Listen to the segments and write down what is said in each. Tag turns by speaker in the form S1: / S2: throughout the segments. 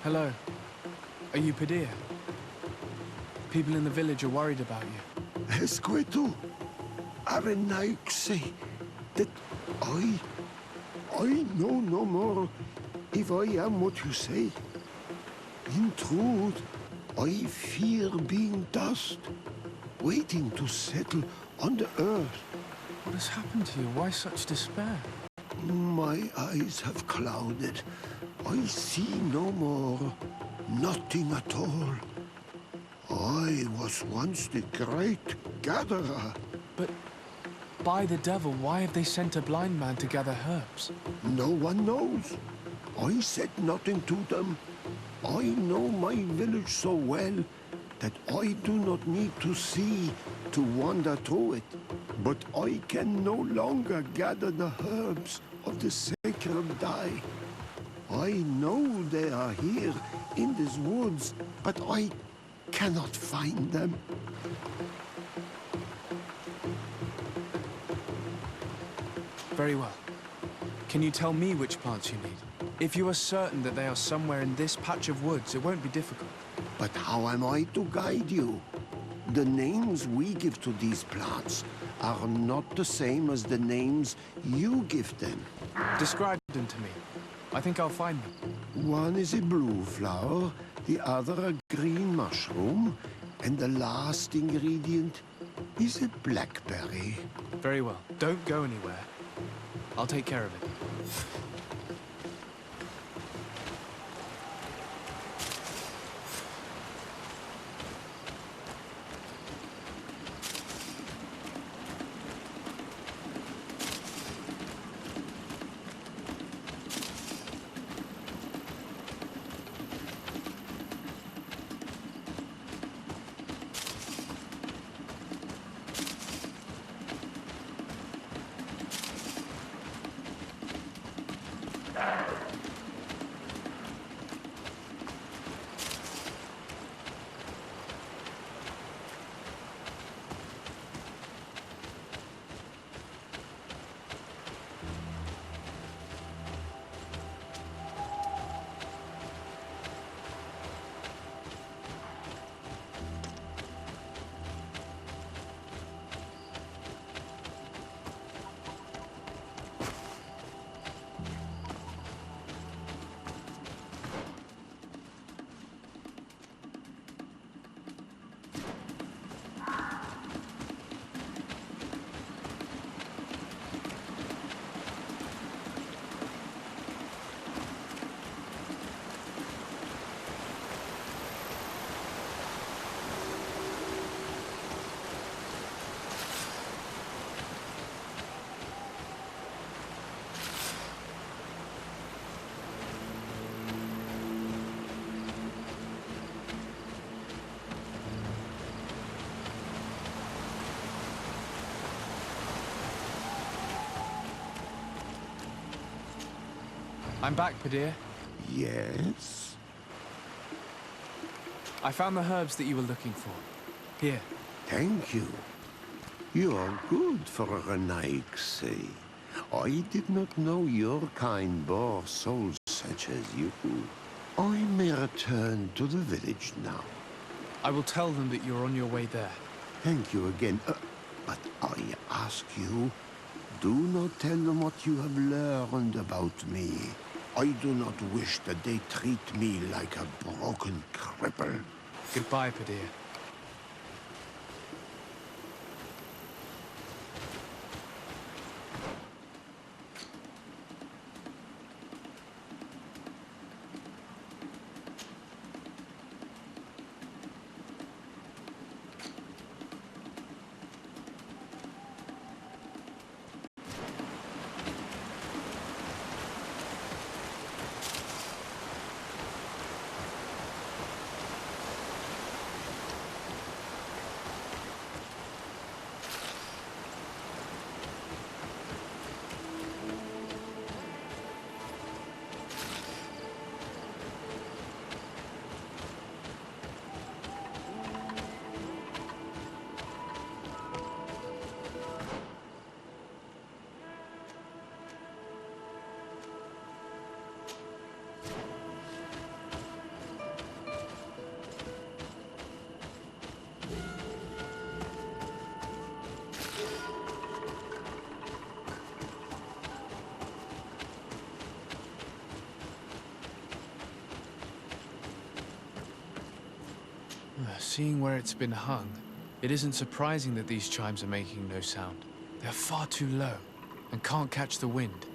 S1: Hello. Are you Padilla? People in the village are worried about you.
S2: Escueto, Arenaik say that I know no more if I am what you say. In truth, I fear being dust, waiting to settle on the earth.
S1: What has happened to you? Why such despair?
S2: My eyes have clouded. I see no more, nothing at all. I was once the great gatherer.
S1: But by the devil, why have they sent a blind man to gather herbs?
S2: No one knows. I said nothing to them. I know my village so well that I do not need to see to wander through it. But I can no longer gather the herbs of the sacred dye. I know they are here in these woods, but I cannot find them.
S1: Very well. Can you tell me which plants you need? If you are certain that they are somewhere in this patch of woods, it won't be difficult.
S2: But how am I to guide you? The names we give to these plants are not the same as the names you give them.
S1: Describe them to me. I think I'll find them.
S2: One is a blue flower, the other a green mushroom, and the last ingredient is a blackberry.
S1: Very well. Don't go anywhere. I'll take care of it. I'm back, Padilla.
S2: Yes?
S1: I found the herbs that you were looking for. Here.
S2: Thank you. You are good for a Nike. I did not know your kind bore souls such as you. I may return to the village now.
S1: I will tell them that you're on your way there.
S2: Thank you again. But I ask you, do not tell them what you have learned about me. I do not wish that they treat me like a broken cripple.
S1: Goodbye, Padilla. Seeing where it's been hung, it isn't surprising that these chimes are making no sound. They're far too low and can't catch the wind.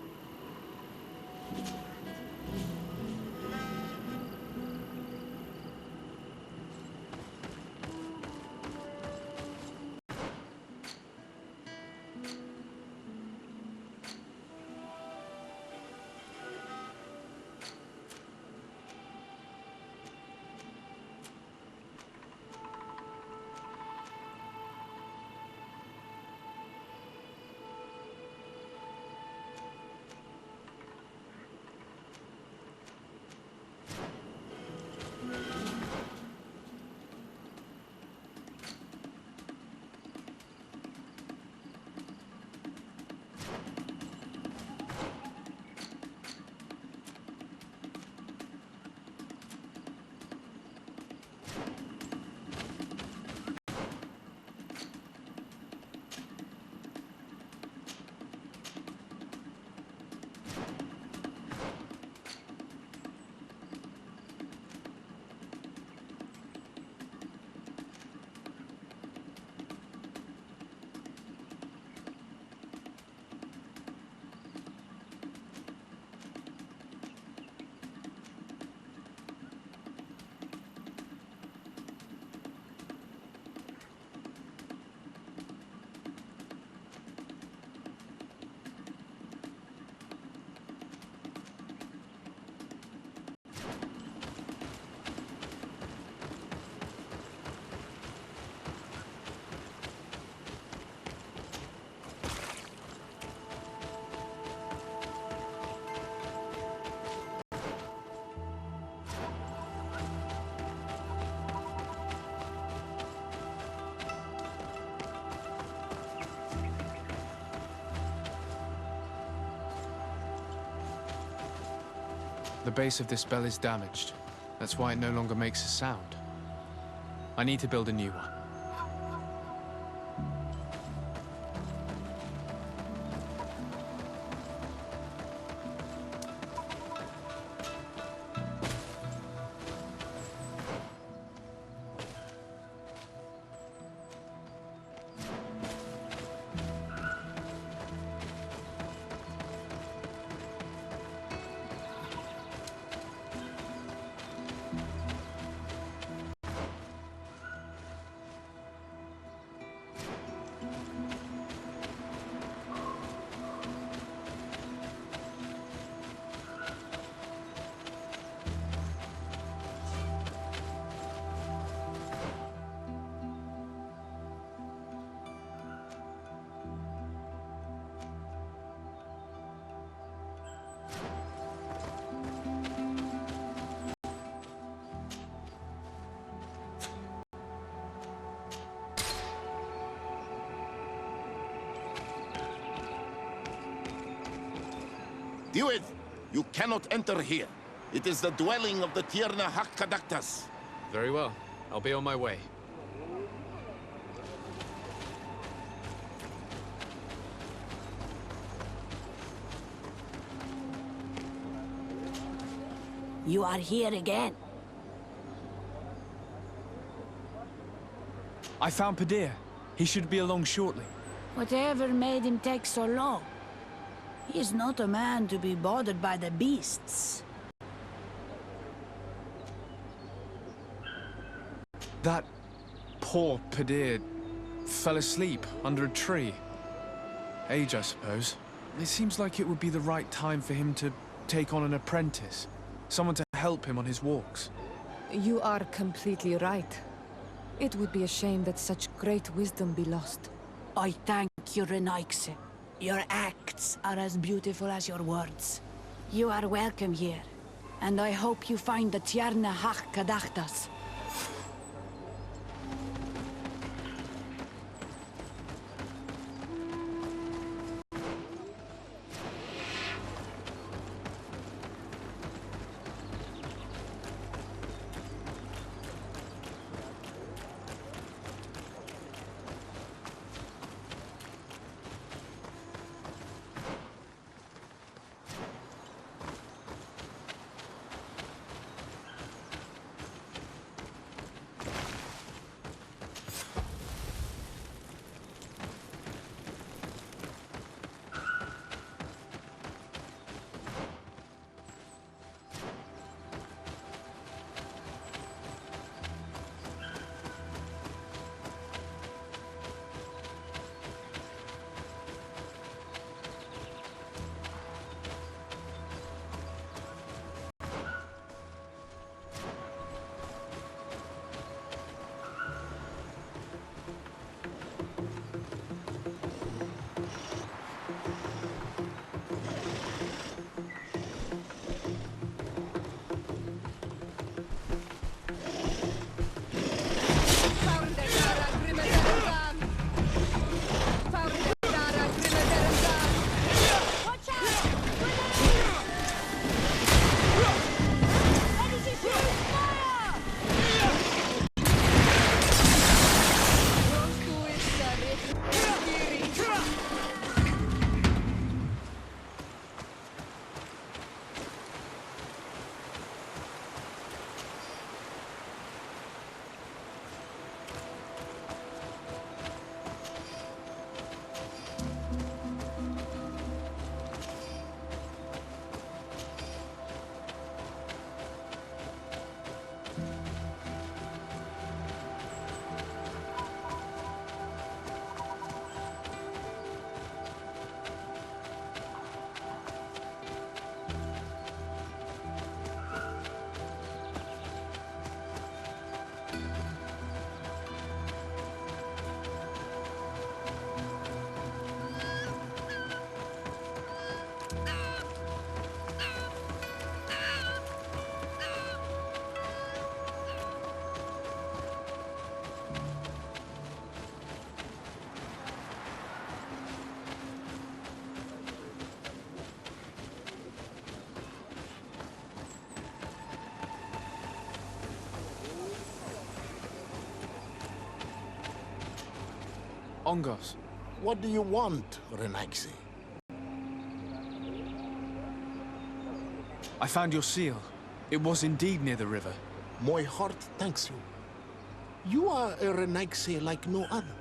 S1: The base of this bell is damaged. That's why it no longer makes a sound. I need to build a new one.
S3: Dude, you cannot enter here. It is the dwelling of the Tierna Hakkadaktas.
S1: Very well. I'll be on my way.
S4: You are here again.
S1: I found Padir. He should be along shortly.
S4: Whatever made him take so long? He is not a man to be bothered by the beasts.
S1: That poor Padir fell asleep under a tree. Age, I suppose. It seems like it would be the right time for him to take on an apprentice. Someone to help him on his walks.
S5: You are completely right. It would be a shame that such great wisdom be lost.
S4: I thank you, Renaikse. Your acts are as beautiful as your words. You are welcome here, and I hope you find the Tierna Hakkadaktas.
S1: Ongos.
S3: What do you want, Renaigse?
S1: I found your seal. It was indeed near the river.
S3: My heart thanks you. You are a Renaigse like no other.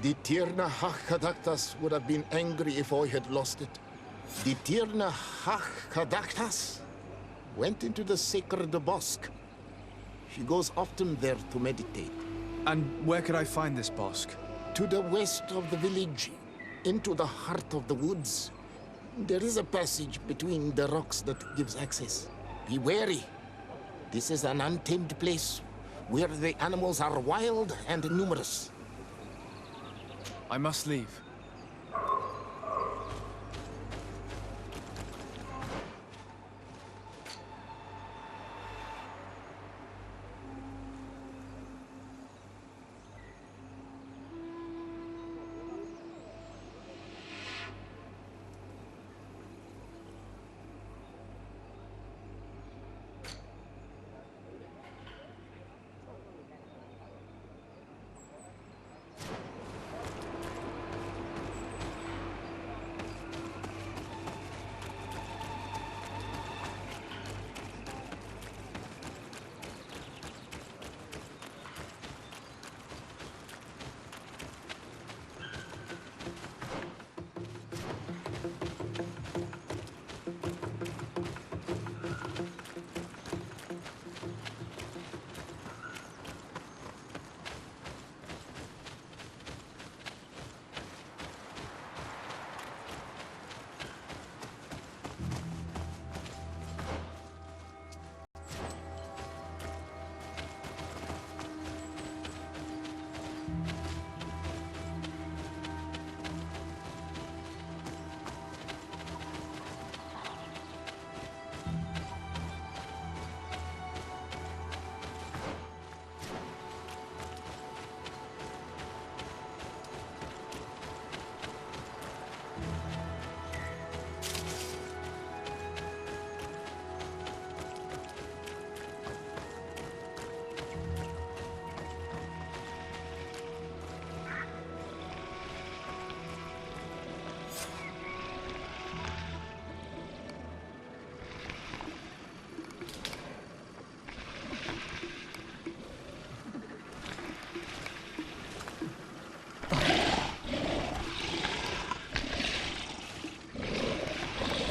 S3: The Tierna Hakadaktas would have been angry if I had lost it. The Tierna Hakadaktas went into the sacred bosque. She goes often there to meditate.
S1: And where could I find this bosque?
S3: To the west of the village, into the heart of the woods. There is a passage between the rocks that gives access. Be wary. This is an untamed place where the animals are wild and numerous.
S1: I must leave.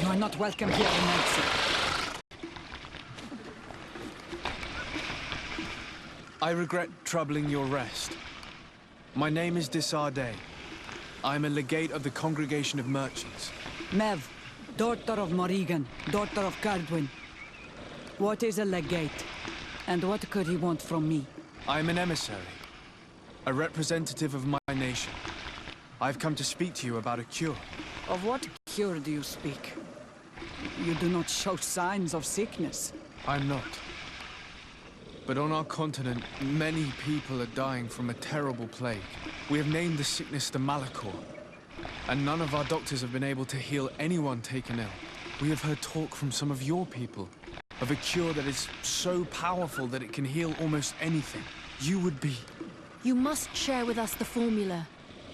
S4: You are not welcome here in Nancy.
S1: I regret troubling your rest. My name is Desarde. I am a legate of the Congregation of Merchants.
S4: Mev, daughter of Morrigan, daughter of Cardwin. What is a legate? And what could he want from me?
S1: I am an emissary, a representative of my nation. I've come to speak to you about a cure.
S4: Of what cure do you speak? You do not show signs of sickness.
S1: I'm not. But on our continent, many people are dying from a terrible plague. We have named the sickness the Malachor, and none of our doctors have been able to heal anyone taken ill. We have heard talk from some of your people of a cure that is so powerful that it can heal almost anything. You would be...
S6: You must share with us the formula.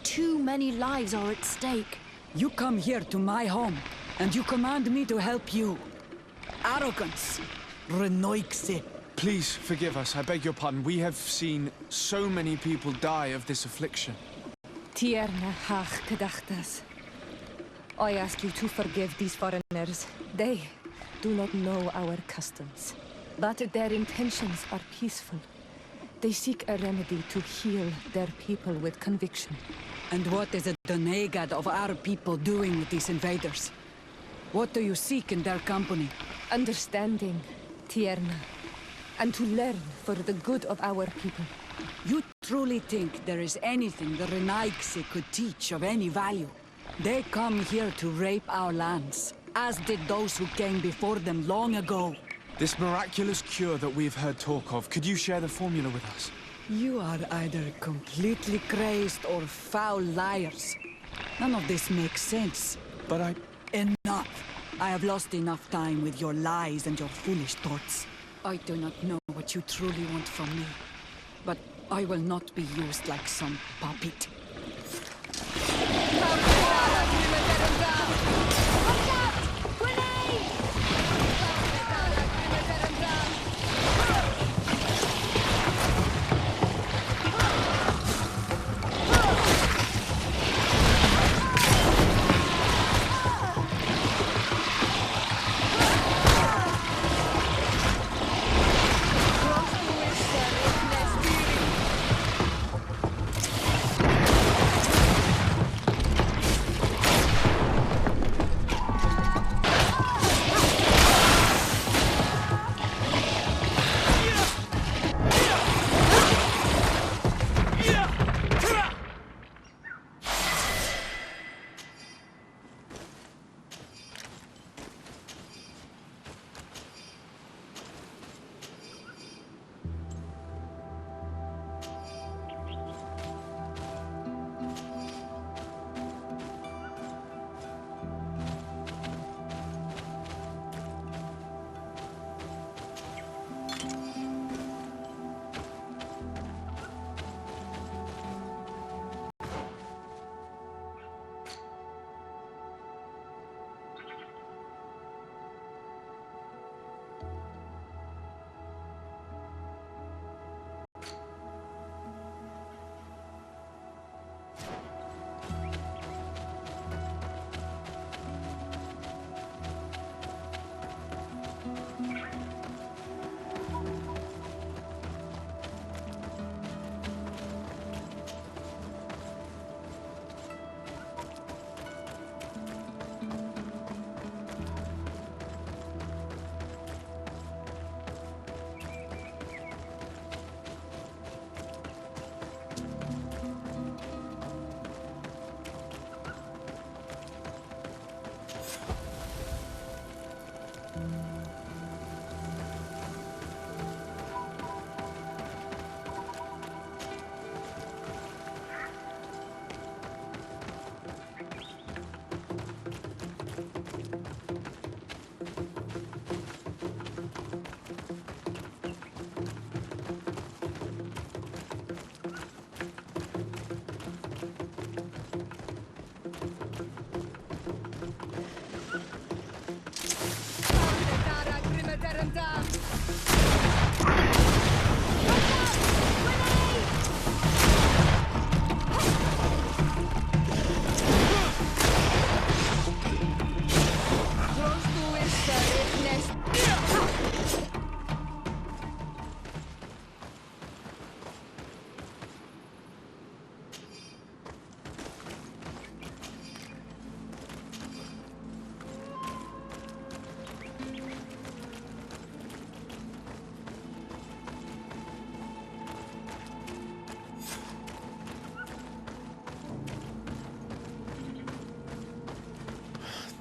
S6: Too many lives are at stake.
S4: You come here to my home, and you command me to help you. Arrogance. Renoixe.
S1: Please forgive us, I beg your pardon. We have seen so many people die of this affliction.
S5: Tierna hach gedachtas. I ask you to forgive these foreigners. They do not know our customs, but their intentions are peaceful. They seek a remedy to heal their people with conviction.
S4: And what is the Donegad of our people doing with these invaders? What do you seek in their company?
S5: Understanding, Tierna, and to learn for the good of our people.
S4: You truly think there is anything the Renaigse could teach of any value? They come here to rape our lands, as did those who came before them long ago.
S1: This miraculous cure that we've heard talk of, could you share the formula with us?
S4: You are either completely crazed or foul liars. None of this makes sense.
S1: But
S4: Enough! I have lost enough time with your lies and your foolish thoughts. I do not know what you truly want from me, but I will not be used like some puppet.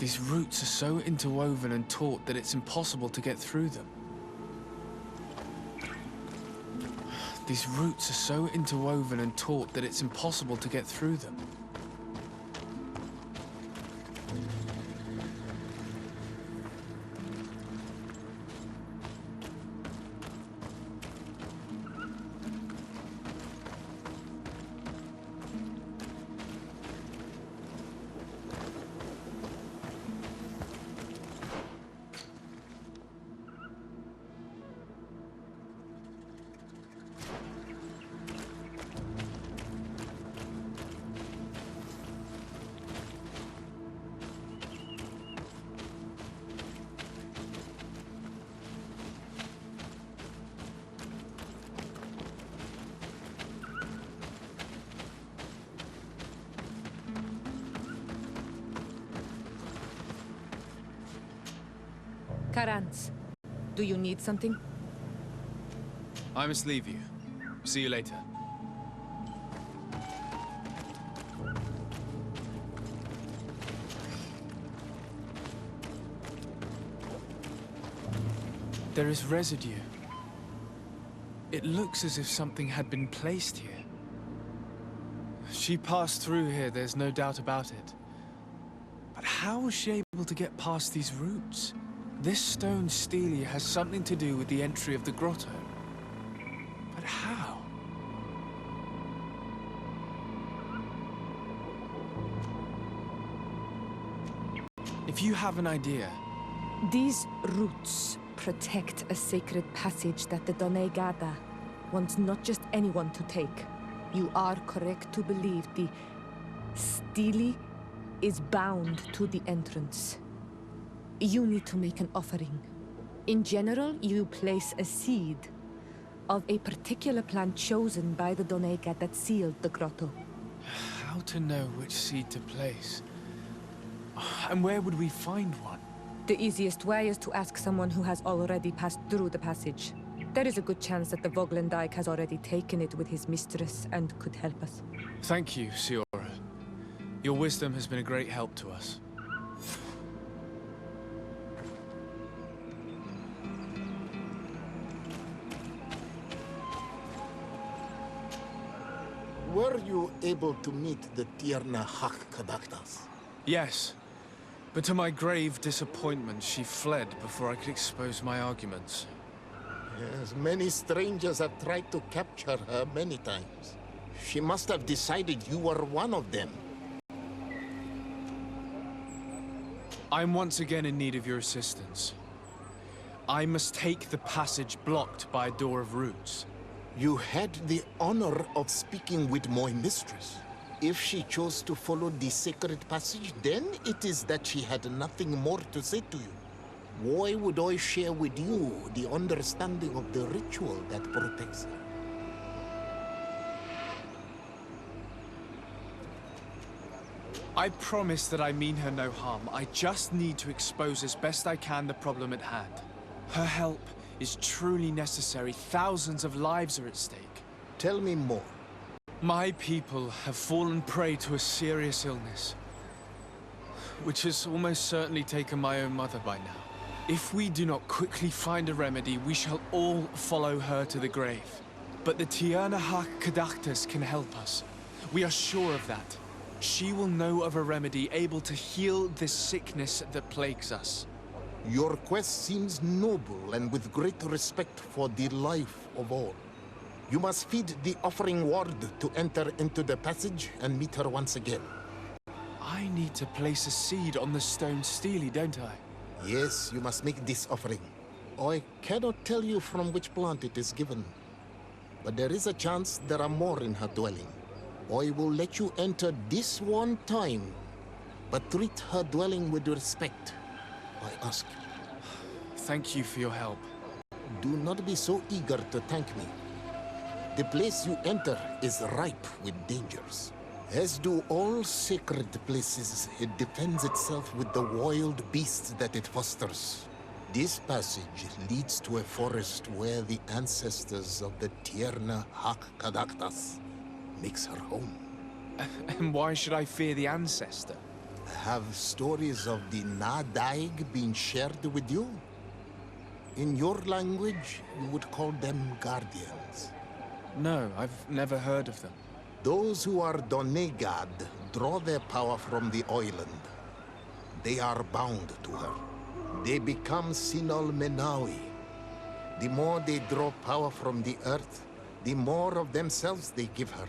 S1: These roots are so interwoven and taut that it's impossible to get through them. These roots are so interwoven and taut that it's impossible to get through them.
S5: Karans, do you need something?
S1: I must leave you. See you later. There is residue. It looks as if something had been placed here. She passed through here, there's no doubt about it. But how was she able to get past these roots? This stone stele has something to do with the entry of the grotto. But how? If you have an idea...
S5: These roots protect a sacred passage that the Donegada wants not just anyone to take. You are correct to believe the stele is bound to the entrance. You need to make an offering. In general, you place a seed of a particular plant chosen by the Donega that sealed the grotto.
S1: How to know which seed to place? And where would we find one?
S5: The easiest way is to ask someone who has already passed through the passage. There is a good chance that the Voglendike has already taken it with his mistress and could help us.
S1: Thank you, Siora. Your wisdom has been a great help to us.
S3: Were you able to meet the Tierna Hakkadaktas?
S1: Yes, but to my grave disappointment, she fled before I could expose my arguments.
S3: Yes, many strangers have tried to capture her many times. She must have decided you were one of them.
S1: I'm once again in need of your assistance. I must take the passage blocked by a door of roots.
S3: You had the honor of speaking with my mistress. If she chose to follow the sacred passage, then it is that she had nothing more to say to you. Why would I share with you the understanding of the ritual that protects her?
S1: I promise that I mean her no harm. I just need to expose as best I can the problem at hand. Her help is truly necessary. Thousands of lives are at stake.
S3: Tell me more.
S1: My people have fallen prey to a serious illness, which has almost certainly taken my own mother by now. If we do not quickly find a remedy, we shall all follow her to the grave. But the Tierna Hakkadaktas can help us. We are sure of that. She will know of a remedy able to heal this sickness that plagues us.
S3: Your quest seems noble and with great respect for the life of all. You must feed the offering ward to enter into the passage and meet her once again.
S1: I need to place a seed on the stone stele, don't I?
S3: Yes, you must make this offering. I cannot tell you from which plant it is given, but there is a chance there are more in her dwelling. I will let you enter this one time, but treat her dwelling with respect, I ask you.
S1: Thank you for your help.
S3: Do not be so eager to thank me. The place you enter is ripe with dangers. As do all sacred places, it defends itself with the wild beasts that it fosters. This passage leads to a forest where the ancestors of the Tierna Hakkadaktas makes her home.
S1: And why should I fear the ancestor?
S3: Have stories of the Nadaig been shared with you? In your language, you would call them guardians.
S1: No, I've never heard of them.
S3: Those who are Donegad draw their power from the island. They are bound to her. They become Sinol Menawi. The more they draw power from the earth, the more of themselves they give her.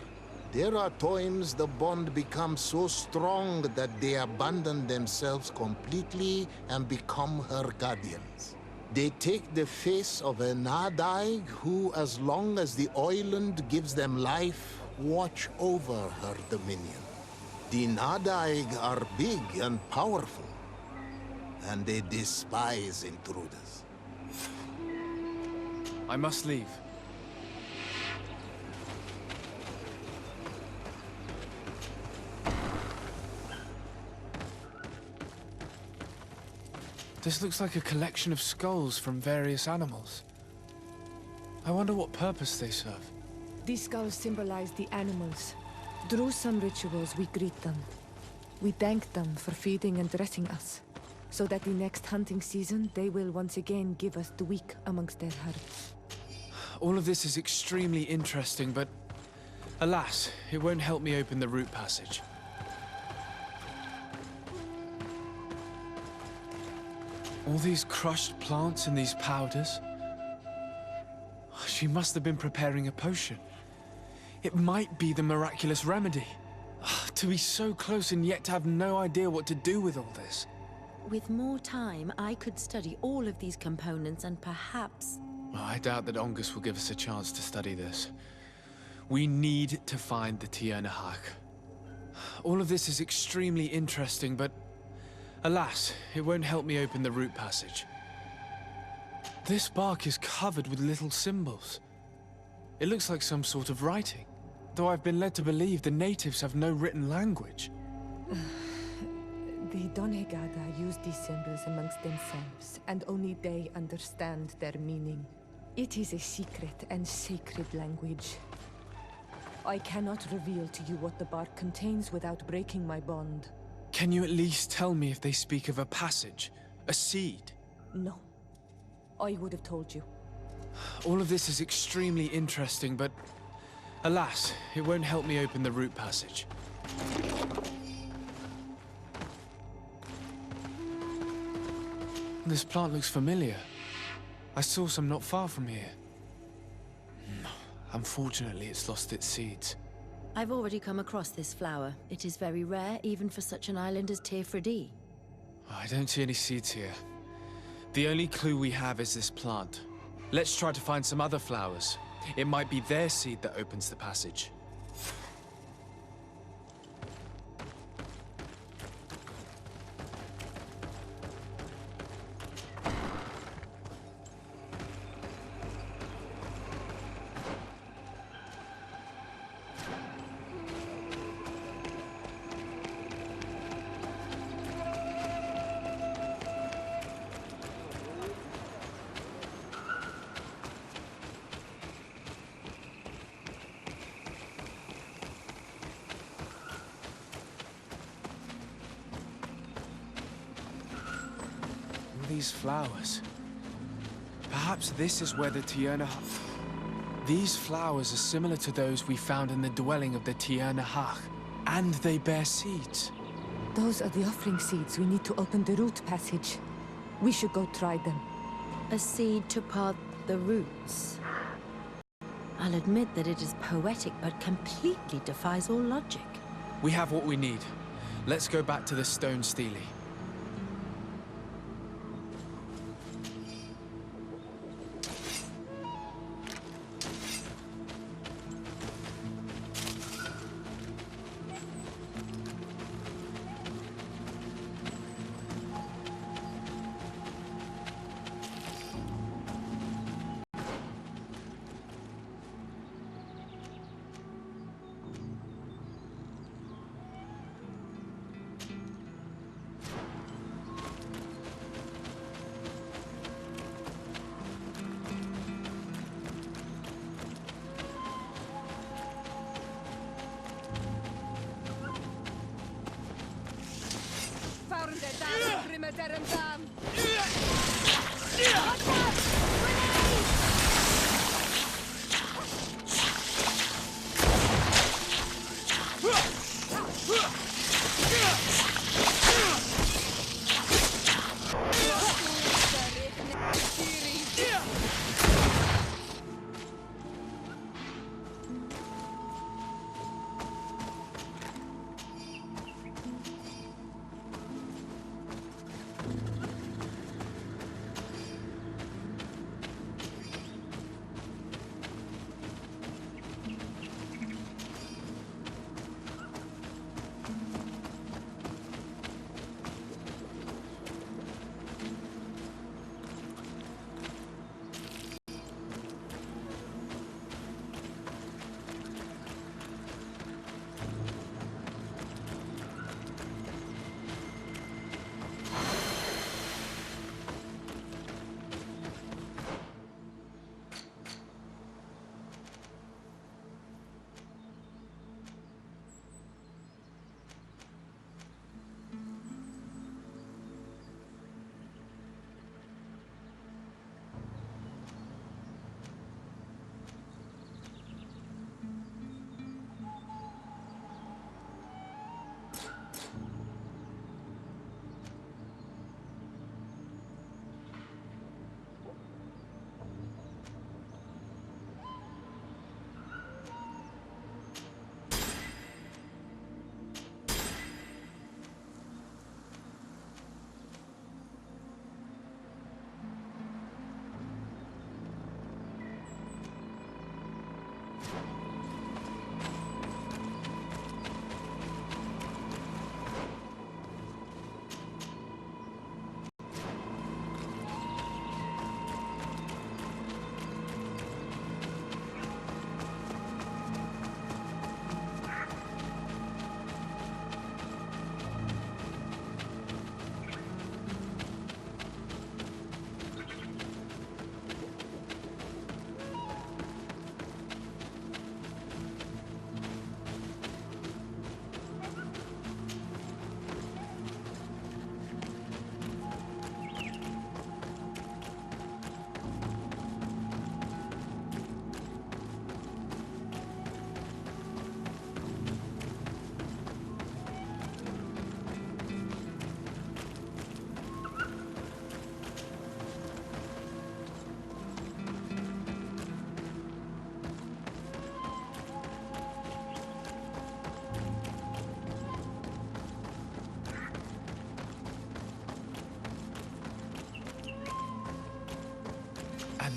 S3: There are times the bond becomes so strong that they abandon themselves completely and become her guardians. They take the face of a Nadaig who, as long as the island gives them life, watch over her dominion. The Nadaig are big and powerful, and they despise intruders.
S1: I must leave. This looks like a collection of skulls from various animals. I wonder what purpose they serve.
S5: These skulls symbolize the animals. Through some rituals, we greet them. We thank them for feeding and dressing us, so that the next hunting season, they will once again give us the weak amongst their herds.
S1: All of this is extremely interesting, but alas, it won't help me open the root passage. All these crushed plants and these powders. She must have been preparing a potion. It might be the miraculous remedy. To be so close and yet to have no idea what to do with all this.
S6: With more time, I could study all of these components and perhaps...
S1: Well, I doubt that Ongus will give us a chance to study this. We need to find the Tiernahak. All of this is extremely interesting, but alas, it won't help me open the root passage. This bark is covered with little symbols. It looks like some sort of writing, though I've been led to believe the natives have no written language.
S5: The Donegada use these symbols amongst themselves, and only they understand their meaning. It is a secret and sacred language. I cannot reveal to you what the bark contains without breaking my bond.
S1: Can you at least tell me if they speak of a passage, a seed?
S5: No. I would have told you.
S1: All of this is extremely interesting, but alas, it won't help me open the root passage. This plant looks familiar. I saw some not far from here. Unfortunately, it's lost its seeds.
S6: I've already come across this flower. It is very rare, even for such an island as Teifredi.
S1: I don't see any seeds here. The only clue we have is this plant. Let's try to find some other flowers. It might be their seed that opens the passage. These flowers. Perhaps this is where the Tiernahak... These flowers are similar to those we found in the dwelling of the Tiernahak, and they bear seeds.
S5: Those are the offering seeds we need to open the root passage. We should go try them.
S6: A seed to part the roots. I'll admit that it is poetic, but completely defies all logic.
S1: We have what we need. Let's go back to the stone stele.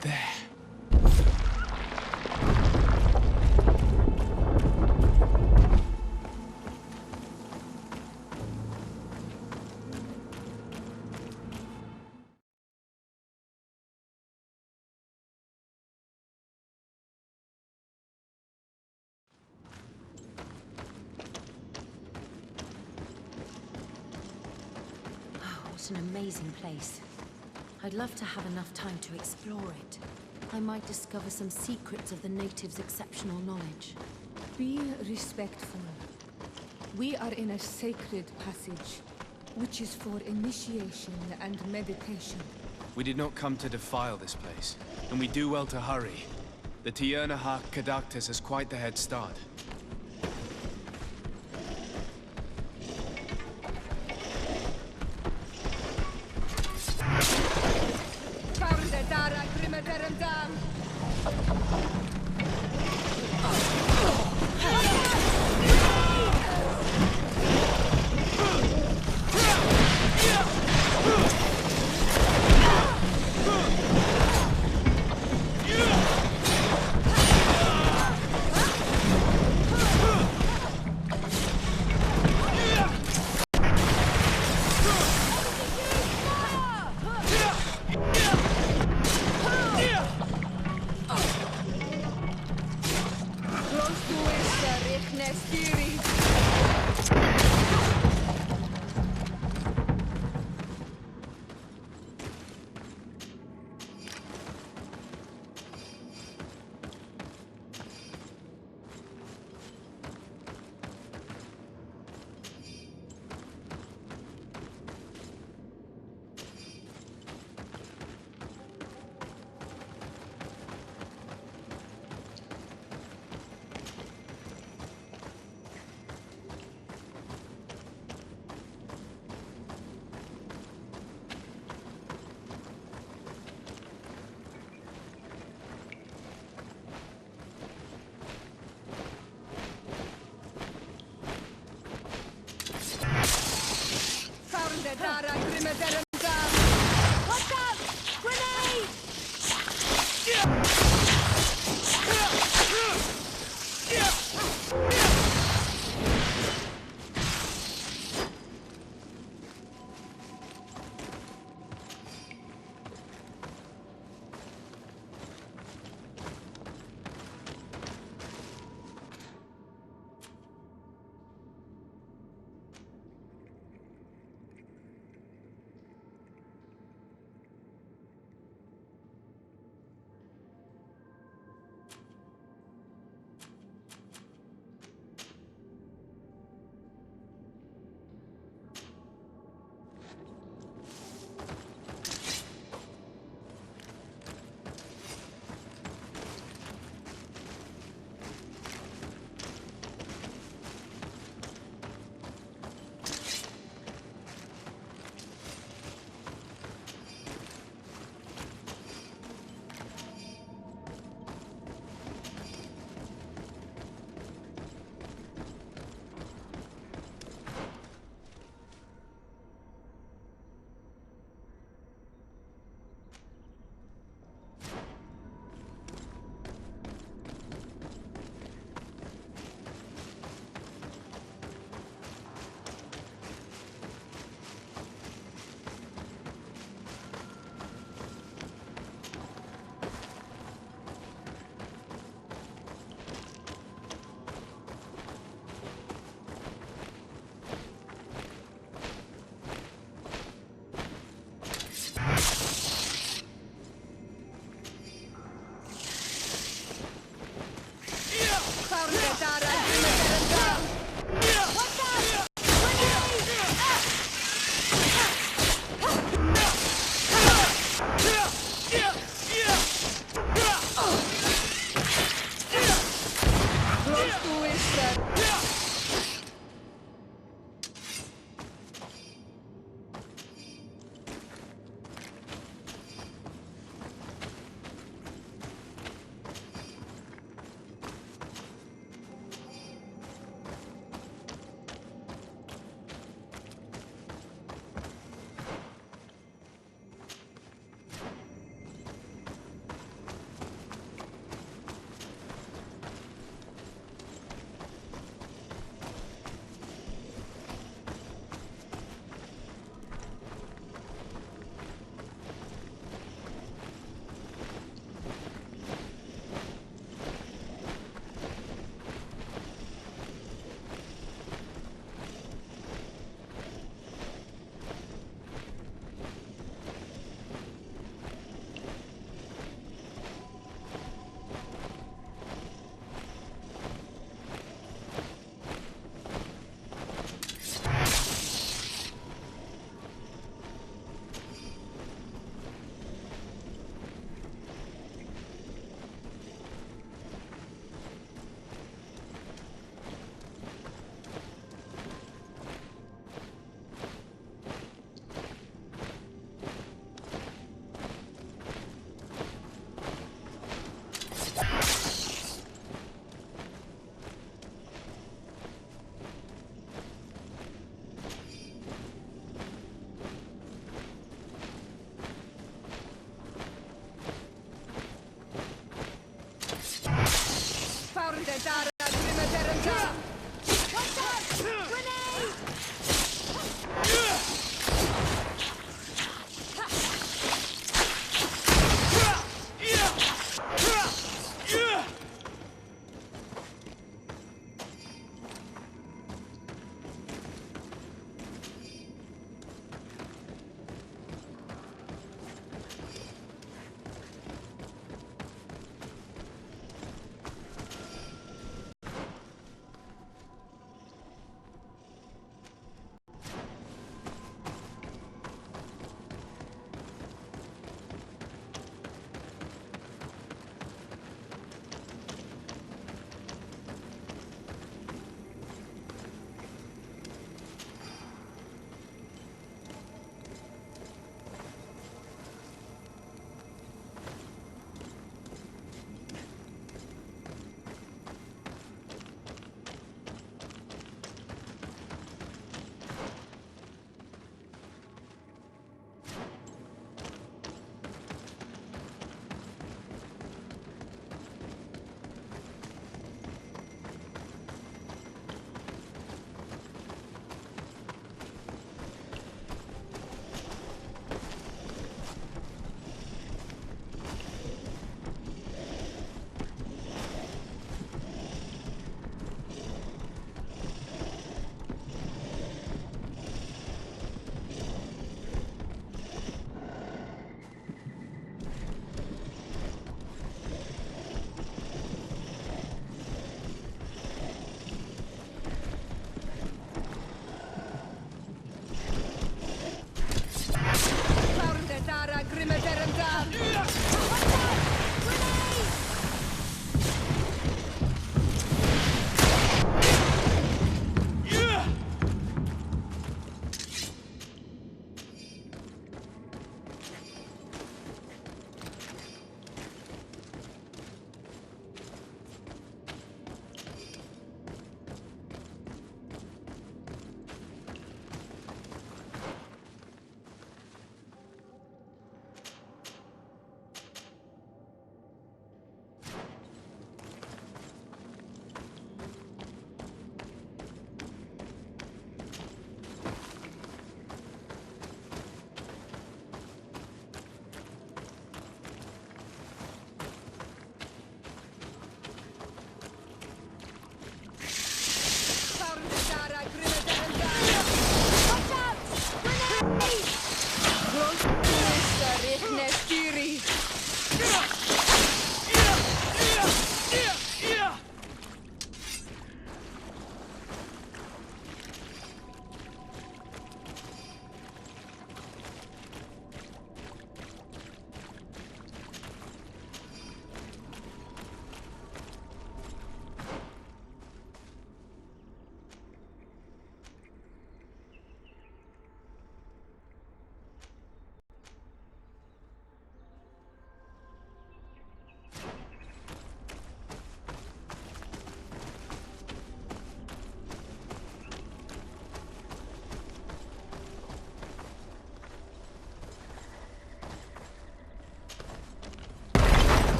S1: There.
S6: What an amazing place. I'd love to have enough time to explore it. I might discover some secrets of the natives' exceptional knowledge.
S5: Be respectful. We are in a sacred passage, which is for initiation and meditation.
S1: We did not come to defile this place, and we do well to hurry. The Tierna Kadaktis has quite the head start.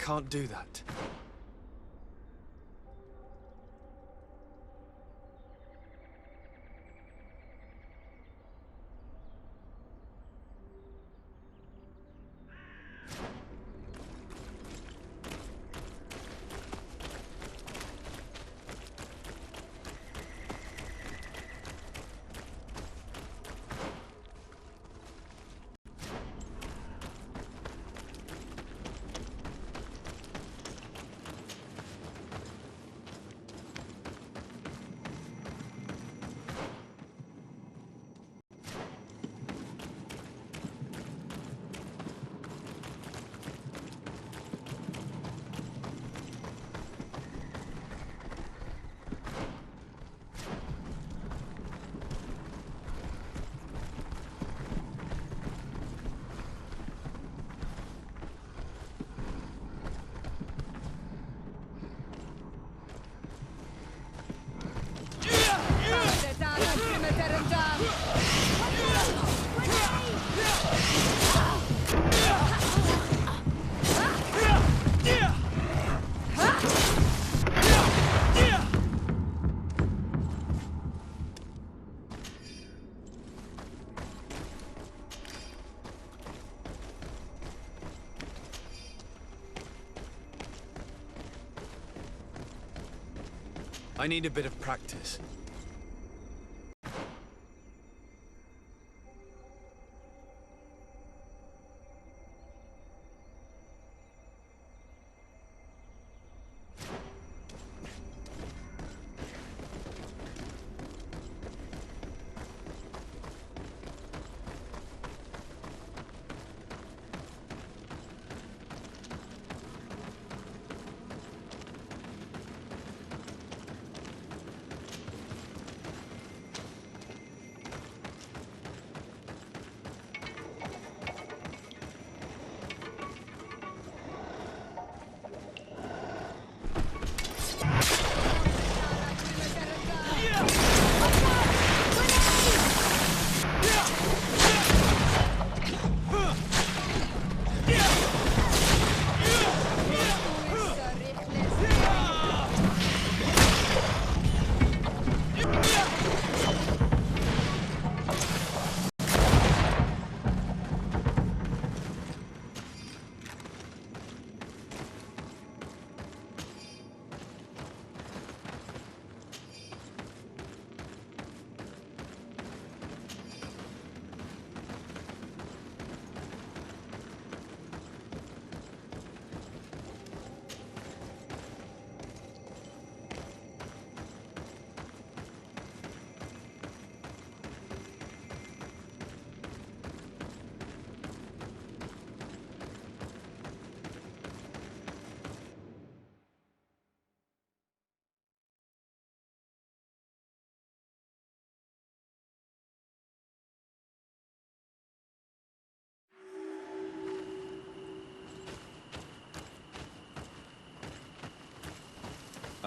S1: can't do that. I need a bit of practice.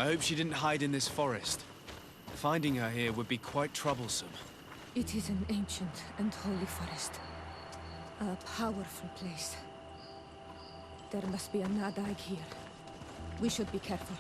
S1: I hope she didn't hide in this forest. Finding her here would be quite troublesome.
S5: It is an ancient and holy forest. A powerful place. There must be a Nadag here. We should be careful.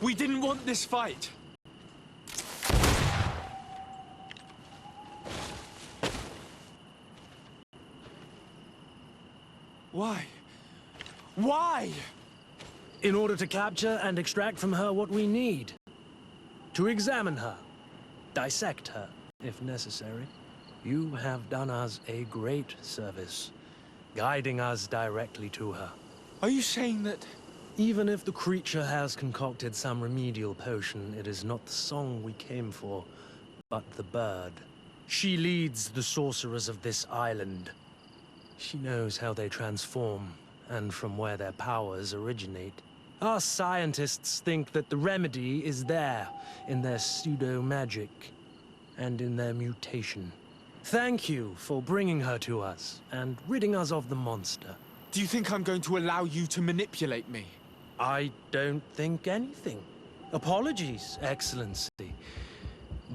S1: We didn't want this fight. Why? Why?
S7: In order to capture and extract from her what we need. To examine her. Dissect her, if necessary. You have done us a great service, guiding us directly to her.
S1: Are you saying that...
S7: Even if the creature has concocted some remedial potion, it is not the song we came for, but the bird. She leads the sorcerers of this island. She knows how they transform, and from where their powers originate. Our scientists think that the remedy is there, in their pseudo-magic, and in their mutation. Thank you for bringing her to us, and ridding us of the monster.
S1: Do you think I'm going to allow you to manipulate me?
S7: I don't think anything. Apologies, Excellency.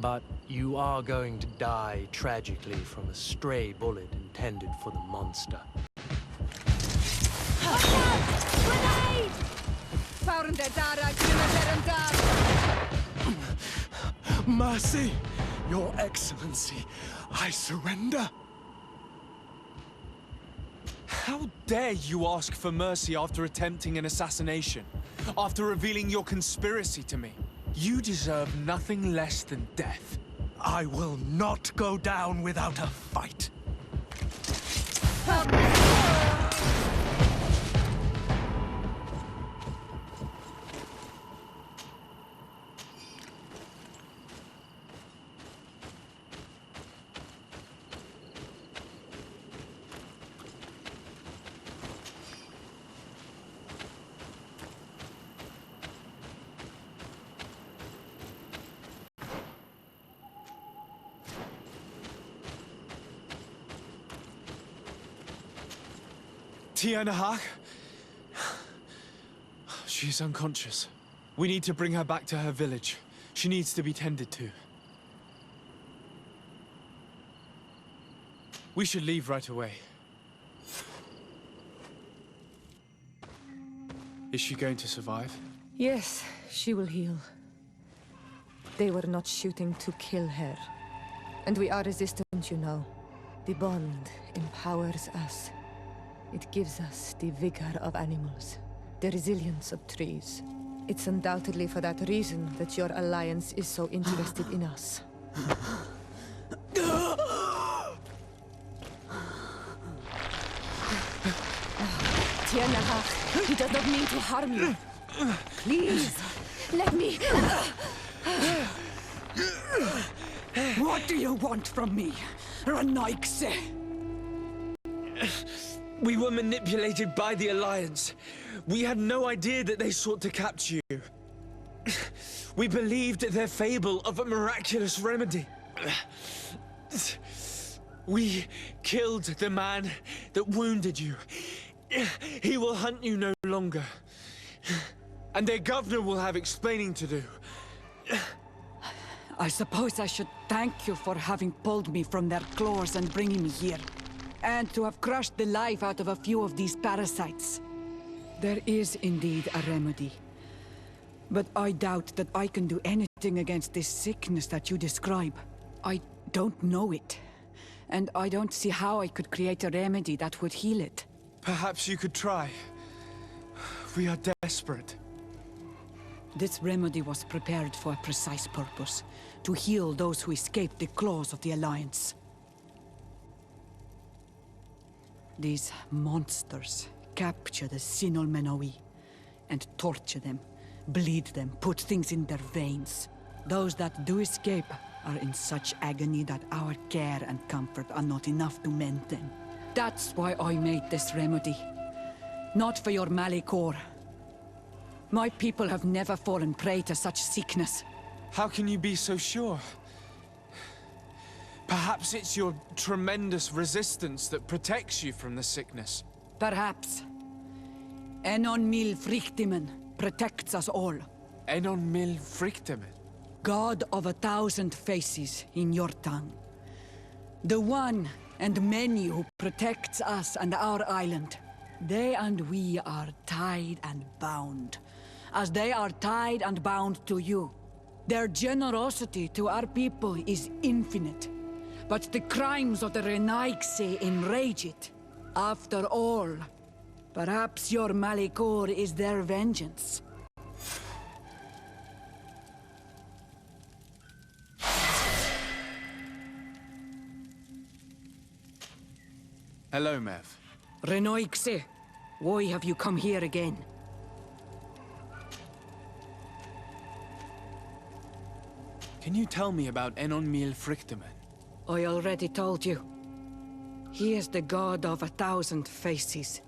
S7: But you are going to die tragically from a stray bullet intended for the monster.
S1: Mercy! Your Excellency, I surrender. How dare you ask for mercy after attempting an assassination? After revealing your conspiracy to me? You deserve nothing less than death.
S7: I will not go down without a fight.
S1: Tiernahak? She's unconscious. We need to bring her back to her village. She needs to be tended to. We should leave right away. Is she going to survive?
S5: Yes, she will heal. They were not shooting to kill her. And we are resistant, you know. The bond empowers us. It gives us the vigor of animals, the resilience of trees. It's undoubtedly for that reason that your alliance is so interested in us. Tiernahak, he does not mean to harm you. Please, let me...
S4: What do you want from me, Renaikse?
S1: We were manipulated by the Alliance. We had no idea that they sought to capture you. We believed their fable of a miraculous remedy. We killed the man that wounded you. He will hunt you no longer. And their governor will have explaining to do.
S4: I suppose I should thank you for having pulled me from their claws and bringing me here. And to have crushed the life out of a few of these parasites. There is indeed a remedy. But I doubt that I can do anything against this sickness that you describe. I don't know it. And I don't see how I could create a remedy that would heal it.
S1: Perhaps you could try. We are desperate.
S4: This remedy was prepared for a precise purpose. To heal those who escaped the claws of the Alliance. These monsters capture the Sinol Menawi and torture them, bleed them, put things in their veins. Those that do escape are in such agony that our care and comfort are not enough to mend them. That's why I made this remedy. Not for your Malikor. My people have never fallen prey to such sickness.
S1: How can you be so sure? Perhaps it's your tremendous resistance that protects you from the sickness.
S4: Perhaps. Enon Mil Frictimen protects us all.
S1: Enon Mil Frictimen?
S4: God of 1,000 faces in your tongue. The one and many who protects us and our island. They and we are tied and bound. as they are tied and bound to you. Their generosity to our people is infinite, but the crimes of the Renaigse enrage it. After all, perhaps your Malikor is their vengeance.
S1: Hello, Mev.
S4: Renoigse, why have you come here again?
S1: Can you tell me about Enonmil Frichteman?
S4: I already told you. He is the god of 1,000 faces.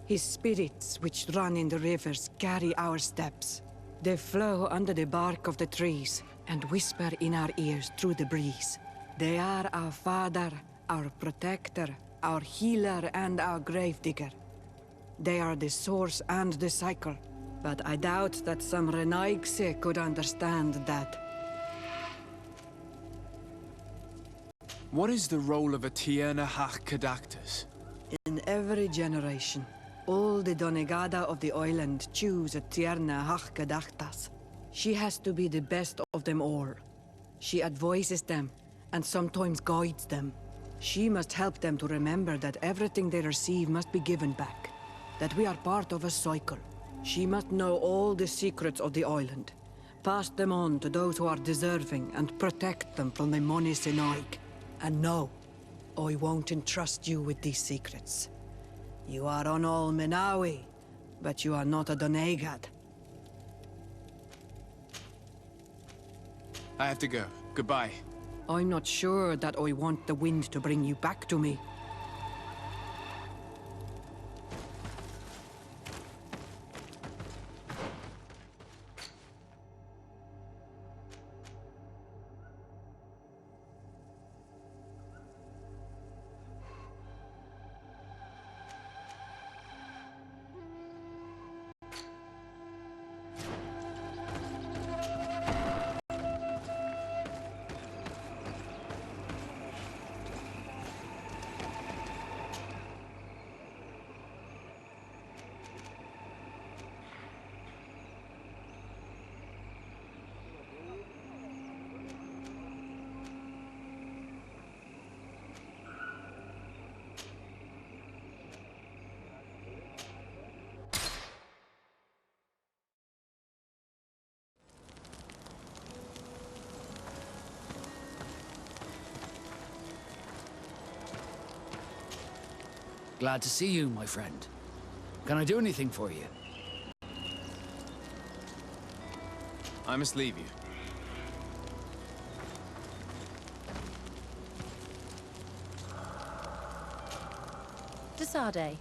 S4: His spirits, which run in the rivers, carry our steps. They flow under the bark of the trees and whisper in our ears through the breeze. They are our father, our protector, our healer, and our gravedigger. They are the source and the cycle. But I doubt that some Renaigse could understand that.
S1: What is the role of a Tierna Hach Kadactus?
S4: In every generation, all the Donegada of the island choose a Tierna Hach Kadachtas. She has to be the best of them all. She advises them, and sometimes guides them. She must help them to remember that everything they receive must be given back. That we are part of a cycle. She must know all the secrets of the island. Pass them on to those who are deserving and protect them from the Moni Senaig. And no, I won't entrust you with these secrets. You are on all Menawi, but you are not a Donegad.
S1: I have to go. Goodbye.
S4: I'm not sure that I want the wind to bring you back to me.
S8: Glad to see you, my friend. Can I do anything for you?
S1: I must leave you.
S6: Desade,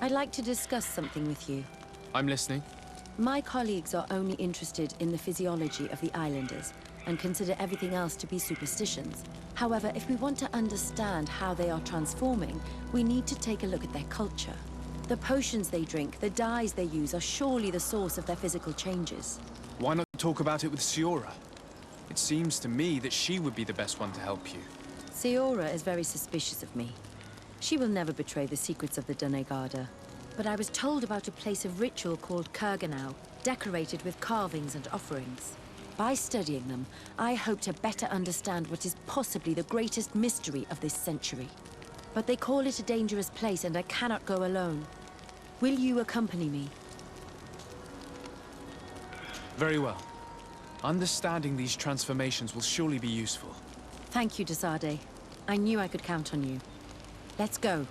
S6: I'd like to discuss something with you.
S1: I'm listening.
S6: My colleagues are only interested in the physiology of the islanders and consider everything else to be superstitions. However, if we want to understand how they are transforming, we need to take a look at their culture. The potions they drink, the dyes they use are surely the source of their physical changes.
S1: Why not talk about it with Siora? It seems to me that she would be the best one to help you.
S6: Siora is very suspicious of me. She will never betray the secrets of the Donegada. But I was told about a place of ritual called Kurganau, decorated with carvings and offerings. By studying them, I hope to better understand what is possibly the greatest mystery of this century. But they call it a dangerous place and I cannot go alone. Will you accompany me?
S1: Very well. Understanding these transformations will surely be useful.
S6: Thank you, Desade. I knew I could count on you. Let's go.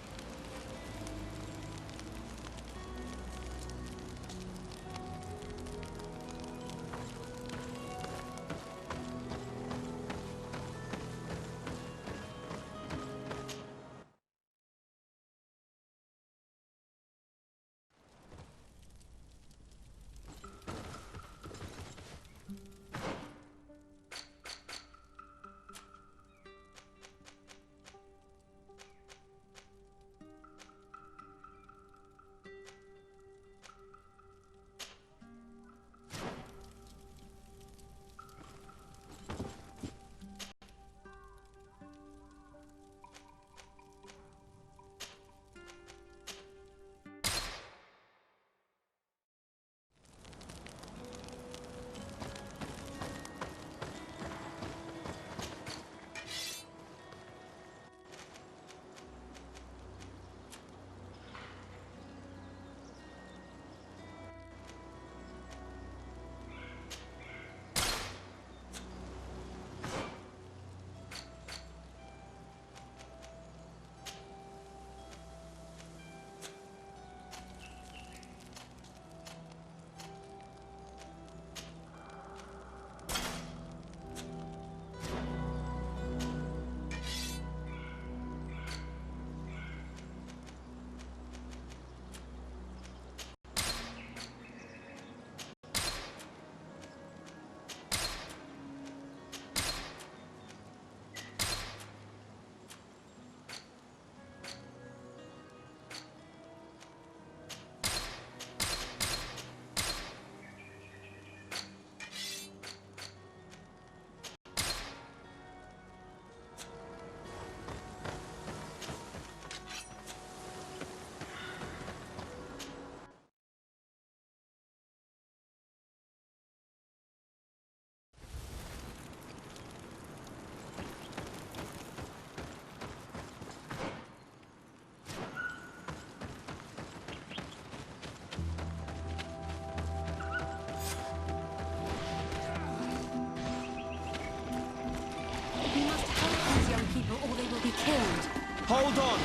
S6: these young people or they will be killed.
S1: Hold on!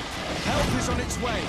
S1: Help is on its way!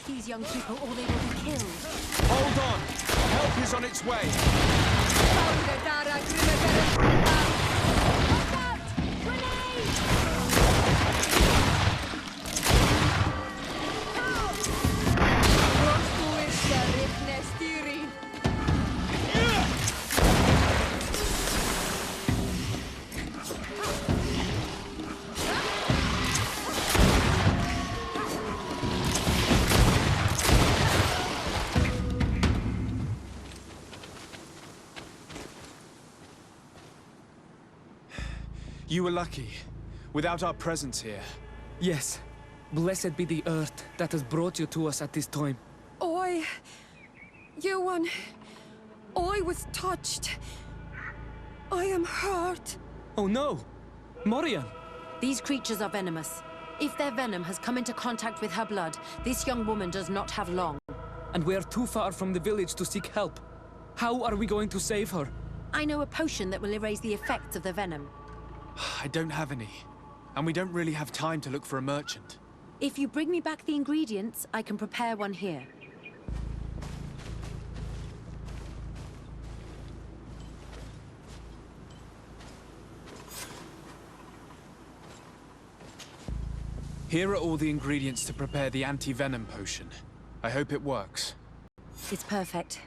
S6: These young people or they will be killed.
S1: Hold on! Help is on its way! You were lucky. Without our presence here.
S9: Yes. Blessed be the earth that has brought you to us at this time.
S10: Ewan, I was touched. I am hurt.
S9: Oh no! Morian!
S6: These creatures are venomous. If their venom has come into contact with her blood, this young woman does not have long.
S9: And we are too far from the village to seek help. How are we going to save her?
S6: I know a potion that will erase the effects of the venom.
S1: I don't have any. And we don't really have time to look for a merchant.
S6: If you bring me back the ingredients, I can prepare one here.
S1: Here are all the ingredients to prepare the anti-venom potion. I hope it works.
S6: It's perfect.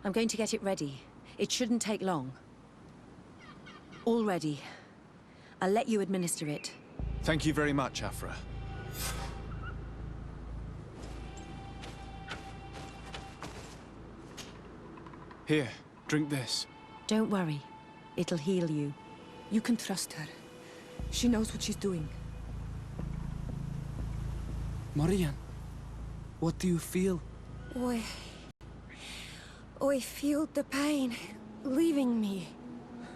S6: I'm going to get it ready. It shouldn't take long. All ready. I'll let you administer it.
S1: Thank you very much, Afra. Here, drink this.
S6: Don't worry. It'll heal you.
S10: You can trust her. She knows what she's doing.
S9: Morian, what do you feel?
S10: I feel the pain leaving me.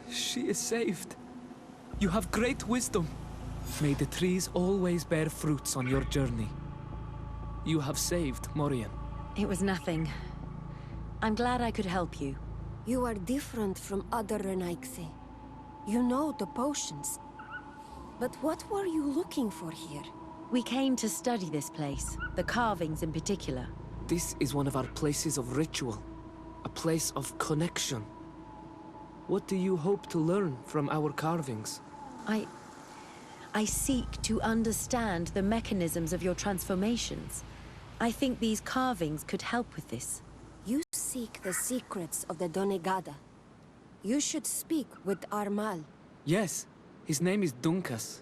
S9: She is saved. You have great wisdom. May the trees always bear fruits on your journey. You have saved Morian.
S6: It was nothing. I'm glad I could help you.
S10: You are different from other Renaigse. You know the potions. But what were you looking for here?
S6: We came to study this place, the carvings in particular.
S9: This is one of our places of ritual. A place of connection. What do you hope to learn from our carvings?
S6: I seek to understand the mechanisms of your transformations. I think these carvings could help with this.
S10: You seek the secrets of the Donegada. You should speak with Armal.
S9: Yes, his name is Dunkas.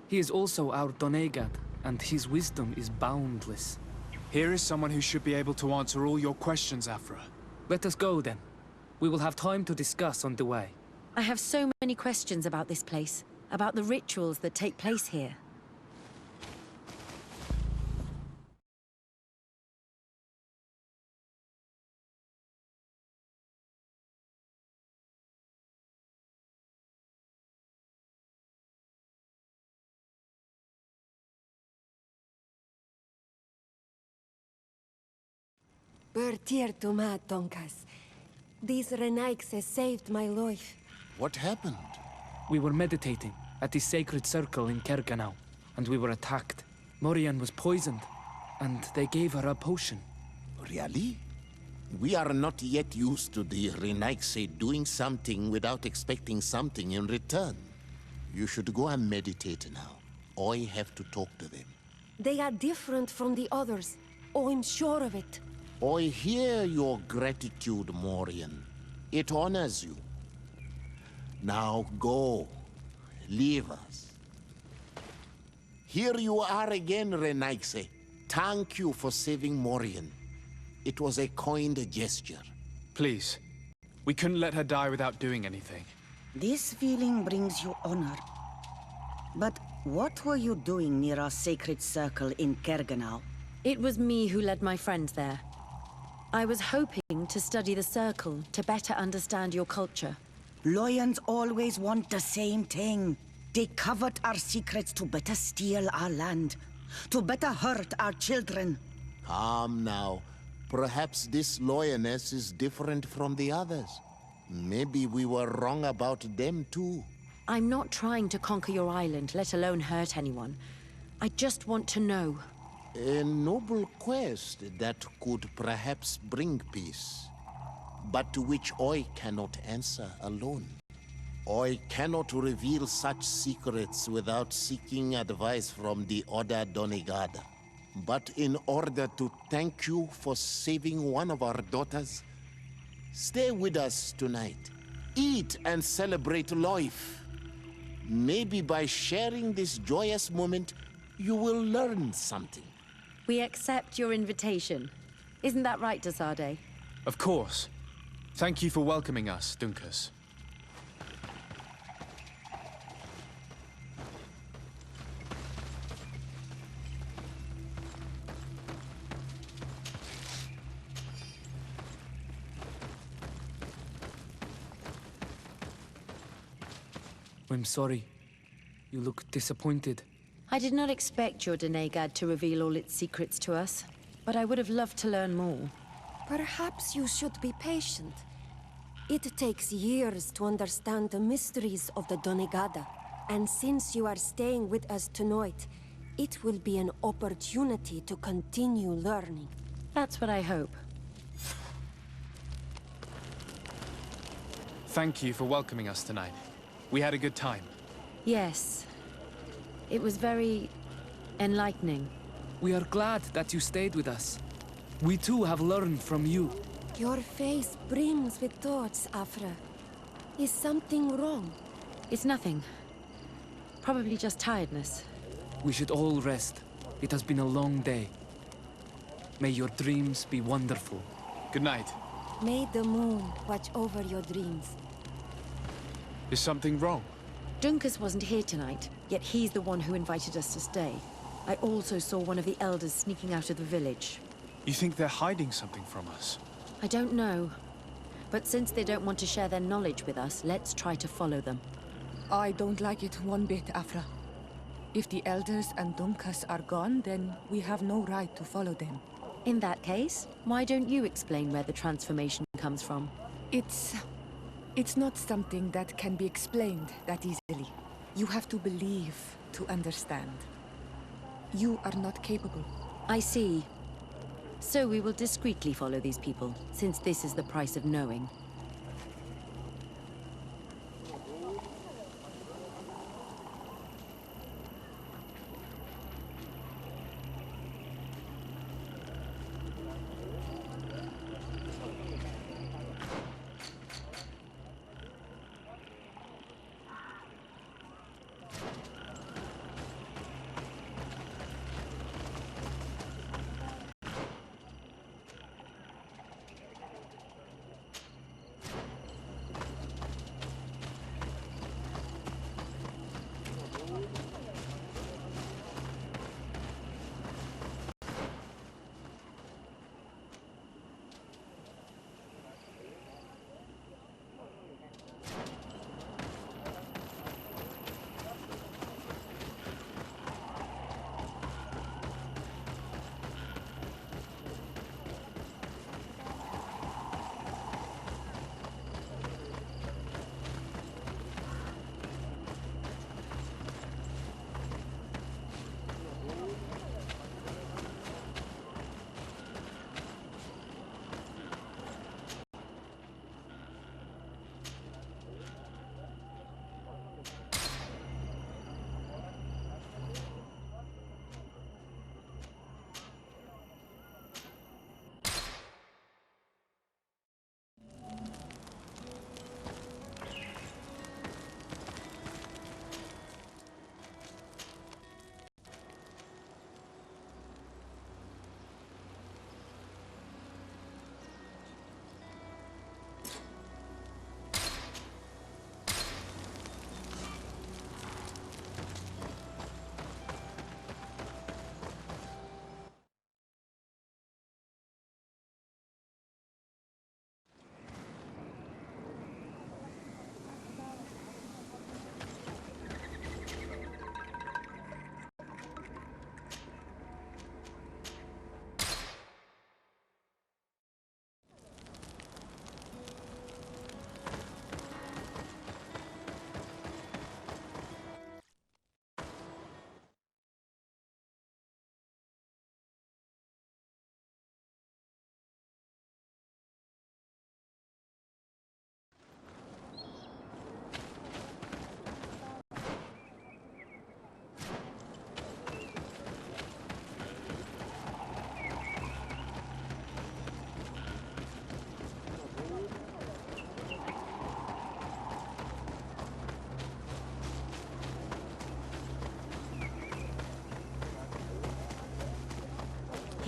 S9: He is also our Donegad, and his wisdom is boundless.
S1: Here is someone who should be able to answer all your questions, Afra.
S9: Let us go, then. We will have time to discuss on the way.
S6: I have so many questions about this place, about the rituals that take place here.
S10: Bertir to ma, Donkas. These Renaigse saved my life.
S3: What happened?
S9: We were meditating at the sacred circle in Kerganau, and we were attacked. Morian was poisoned, and they gave her a potion.
S3: Really? We are not yet used to the Renaigse doing something without expecting something in return. You should go and meditate now. I have to talk to them.
S10: They are different from the others. Oh, I'm sure of it.
S3: I hear your gratitude, Morian. It honors you. Now go. Leave us. Here you are again, Renaigse. Thank you for saving Morian. It was a kind gesture.
S1: Please. We couldn't let her die without doing anything.
S11: This feeling brings you honor. But what were you doing near our sacred circle in Kergenau?
S6: It was me who led my friends there. I was hoping to study the circle to better understand your culture.
S11: Loyans always want the same thing. They covet our secrets to better steal our land, to better hurt our children.
S3: Calm now. Perhaps this lioness is different from the others. Maybe we were wrong about them too.
S6: I'm not trying to conquer your island, let alone hurt anyone. I just want to know.
S3: A noble quest that could perhaps bring peace, but to which I cannot answer alone. I cannot reveal such secrets without seeking advice from the Order Donegada. But in order to thank you for saving one of our daughters, stay with us tonight. Eat and celebrate life. Maybe by sharing this joyous moment, you will learn something.
S6: We accept your invitation. Isn't that right, Desade?
S1: Of course. Thank you for welcoming us, Dunkas.
S9: I'm sorry. You look disappointed.
S6: I did not expect your Denegad to reveal all its secrets to us, but I would have loved to learn more.
S10: Perhaps you should be patient. It takes years to understand the mysteries of the Donegada, and since you are staying with us tonight, it will be an opportunity to continue learning.
S6: That's what I hope.
S1: Thank you for welcoming us tonight. We had a good time.
S6: Yes. It was very enlightening.
S9: We are glad that you stayed with us. We too have learned from you.
S10: Your face brims with thoughts, Afra. Is something wrong?
S6: It's nothing. Probably just tiredness.
S9: We should all rest. It has been a long day. May your dreams be wonderful.
S1: Good night.
S10: May the moon watch over your dreams.
S1: Is something wrong?
S6: Dunkas wasn't here tonight, yet he's the one who invited us to stay. I also saw one of the elders sneaking out of the village.
S1: You think they're hiding something from us?
S6: I don't know. But since they don't want to share their knowledge with us, let's try to follow them.
S12: I don't like it one bit, Afra. If the elders and Dunkas are gone, then we have no right to follow them.
S6: In that case, why don't you explain where the transformation comes from?
S12: It's not something that can be explained that easily. You have to believe to understand. You are not capable.
S6: I see. So we will discreetly follow these people, since this is the price of knowing.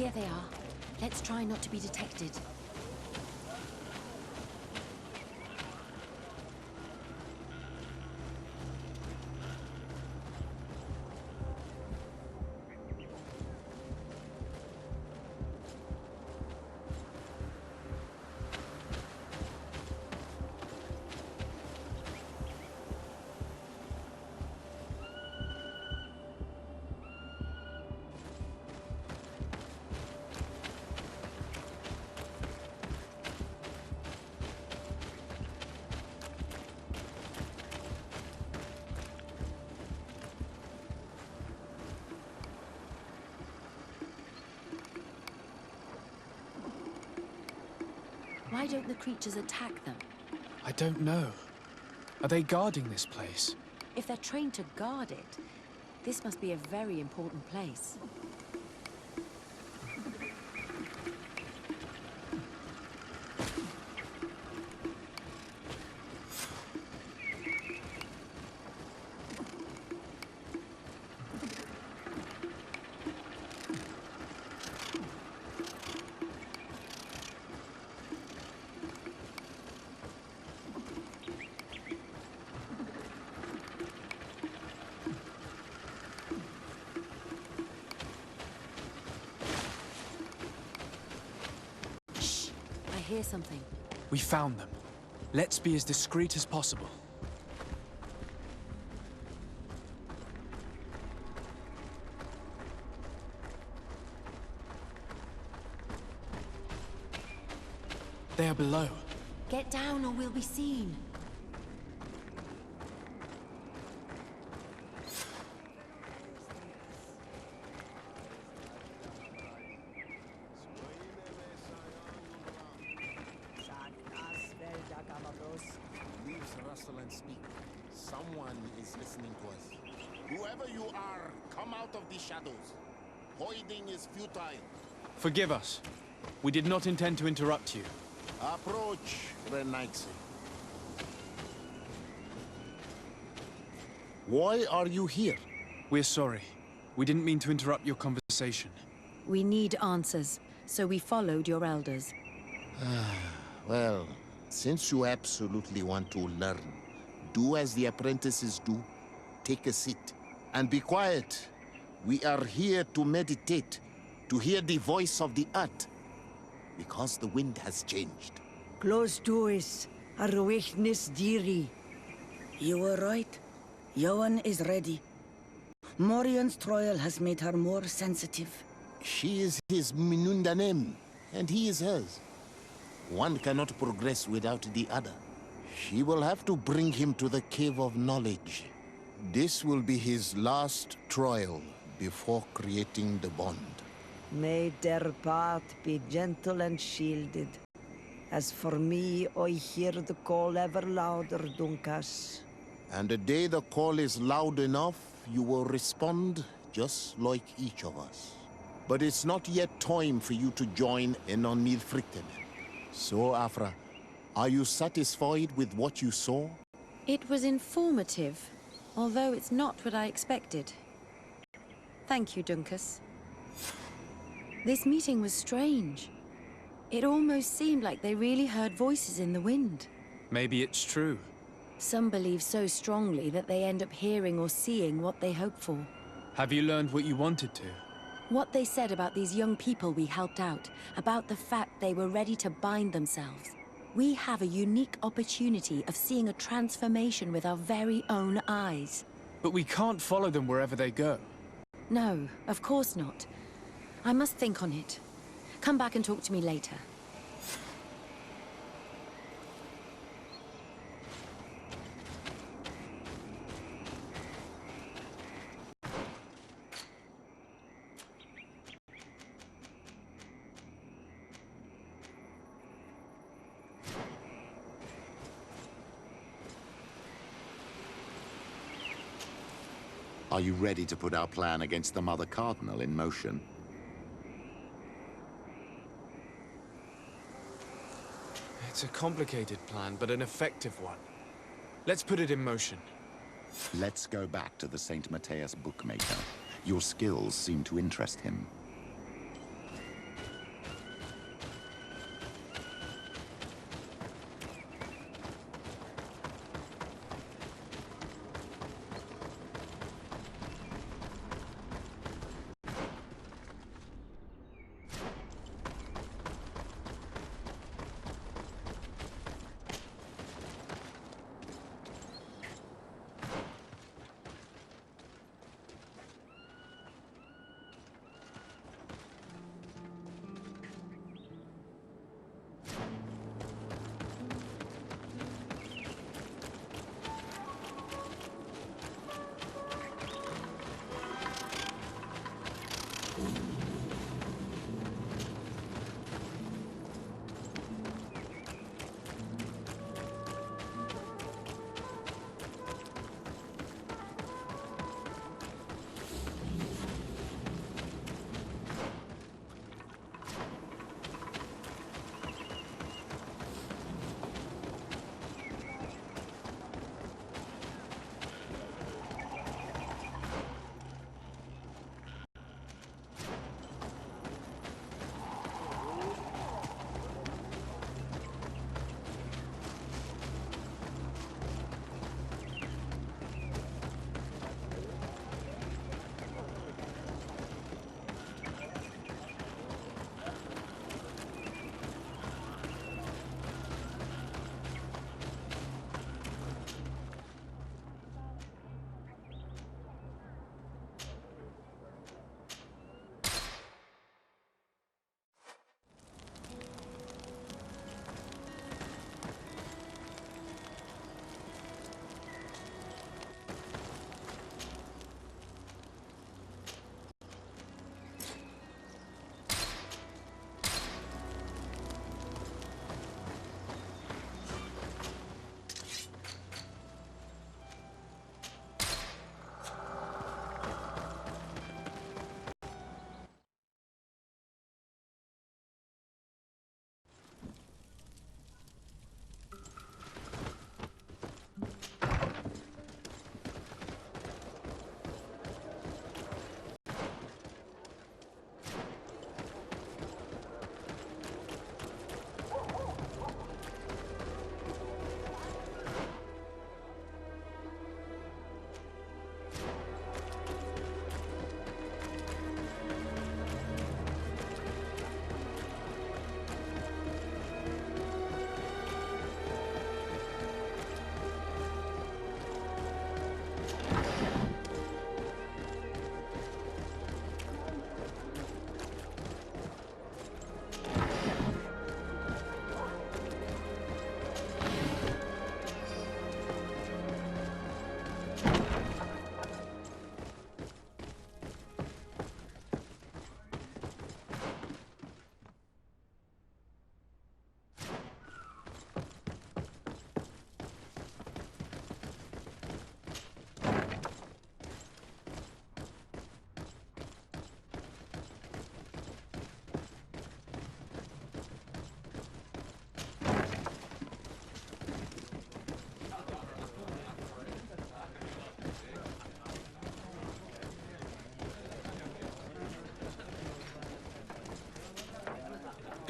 S6: Here they are. Let's try not to be detected. Why don't the creatures attack them?
S1: I don't know. Are they guarding this place?
S6: If they're trained to guard it, this must be a very important place. I hear something.
S1: We found them. Let's be as discreet as possible. They are below.
S6: Get down or we'll be seen.
S3: Leaves rustle and speak. Someone is listening to us. Whoever you are, come out of the shadows. Hiding is futile.
S1: Forgive us. We did not intend to interrupt you.
S3: Approach, Renaixi. Why are you here?
S1: We're sorry. We didn't mean to interrupt your conversation.
S6: We need answers, so we followed your elders.
S3: Well, since you absolutely want to learn, do as the apprentices do. Take a seat and be quiet. We are here to meditate, to hear the voice of the earth, because the wind has changed.
S11: Close doors, arwechnis diri. You were right. Johan is ready. Morian's trial has made her more sensitive.
S3: She is his Minundanem, and he is hers. One cannot progress without the other. She will have to bring him to the Cave of Knowledge. This will be his last trial before creating the bond.
S11: May their path be gentle and shielded. As for me, I hear the call ever louder, Dunkas.
S3: And the day the call is loud enough, you will respond just like each of us. But it's not yet time for you to join in on Milfricten. So, Afra, are you satisfied with what you saw?
S6: It was informative, although it's not what I expected. Thank you, Dunkus. This meeting was strange. It almost seemed like they really heard voices in the wind.
S1: Maybe it's true.
S6: Some believe so strongly that they end up hearing or seeing what they hope for.
S1: Have you learned what you wanted to?
S6: What they said about these young people we helped out, about the fact they were ready to bind themselves. We have a unique opportunity of seeing a transformation with our very own eyes.
S1: But we can't follow them wherever they go.
S6: No, of course not. I must think on it. Come back and talk to me later.
S13: Are you ready to put our plan against the Mother Cardinal in motion?
S1: It's a complicated plan, but an effective one. Let's put it in motion.
S13: Let's go back to the St. Matthias bookmaker. Your skills seem to interest him.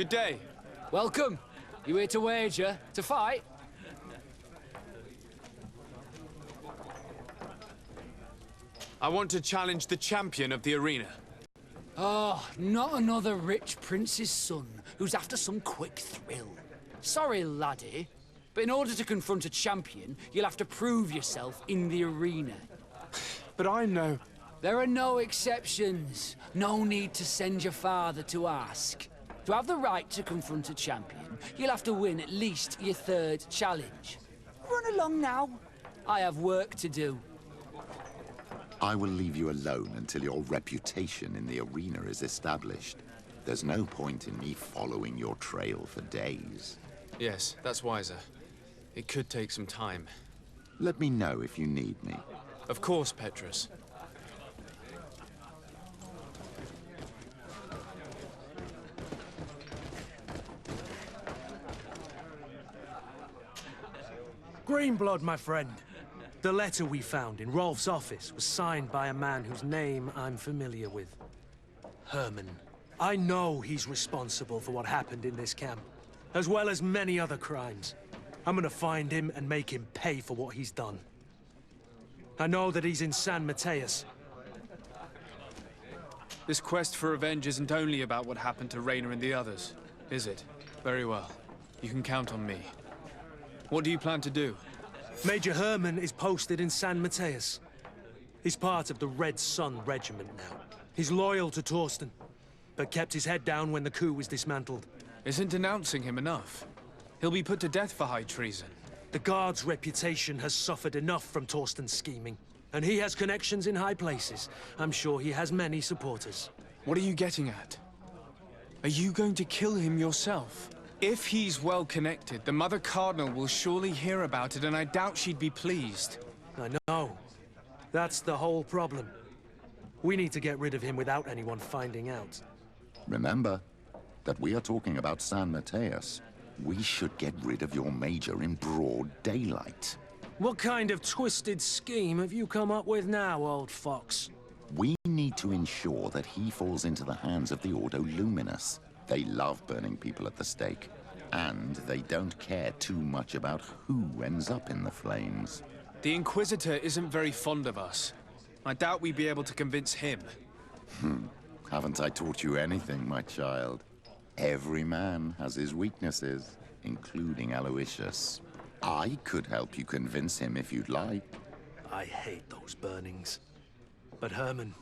S1: Good day.
S8: Welcome. You here to wager? To fight?
S1: I want to challenge the champion of the arena.
S8: Oh, not another rich prince's son who's after some quick thrill. Sorry, laddie, but in order to confront a champion, you'll have to prove yourself in the arena.
S1: But I know...
S8: There are no exceptions. No need to send your father to ask. To have the right to confront a champion, you'll have to win at least your third challenge. Run along now. I have work to do.
S13: I will leave you alone until your reputation in the arena is established. There's no point in me following your trail for days.
S1: Yes, that's wiser. It could take some time.
S13: Let me know if you need me.
S1: Of course, Petrus.
S7: Greenblood, my friend. The letter we found in Rolf's office was signed by a man whose name I'm familiar with. Herman. I know he's responsible for what happened in this camp, as well as many other crimes. I'm gonna find him and make him pay for what he's done. I know that he's in San Mateus.
S1: This quest for revenge isn't only about what happened to Rainer and the others, is it? Very well. You can count on me. What do you plan to do?
S7: Major Herman is posted in San Mateus. He's part of the Red Sun Regiment now. He's loyal to Torsten, but kept his head down when the coup was dismantled.
S1: Isn't denouncing him enough? He'll be put to death for high treason.
S7: The Guard's reputation has suffered enough from Torsten's scheming, and he has connections in high places. I'm sure he has many supporters.
S1: What are you getting at? Are you going to kill him yourself? If he's well connected, the Mother Cardinal will surely hear about it, and I doubt she'd be pleased.
S7: I know. That's the whole problem. We need to get rid of him without anyone finding out.
S13: Remember that we are talking about San Mateus. We should get rid of your major in broad daylight.
S7: What kind of twisted scheme have you come up with now, old fox?
S13: We need to ensure that he falls into the hands of the Ordo Luminous. They love burning people at the stake, and they don't care too much about who ends up in the flames.
S1: The Inquisitor isn't very fond of us. I doubt we'd be able to convince him.
S13: Haven't I taught you anything, my child? Every man has his weaknesses, including Aloysius. I could help you convince him if you'd like.
S7: I hate those burnings. But Herman,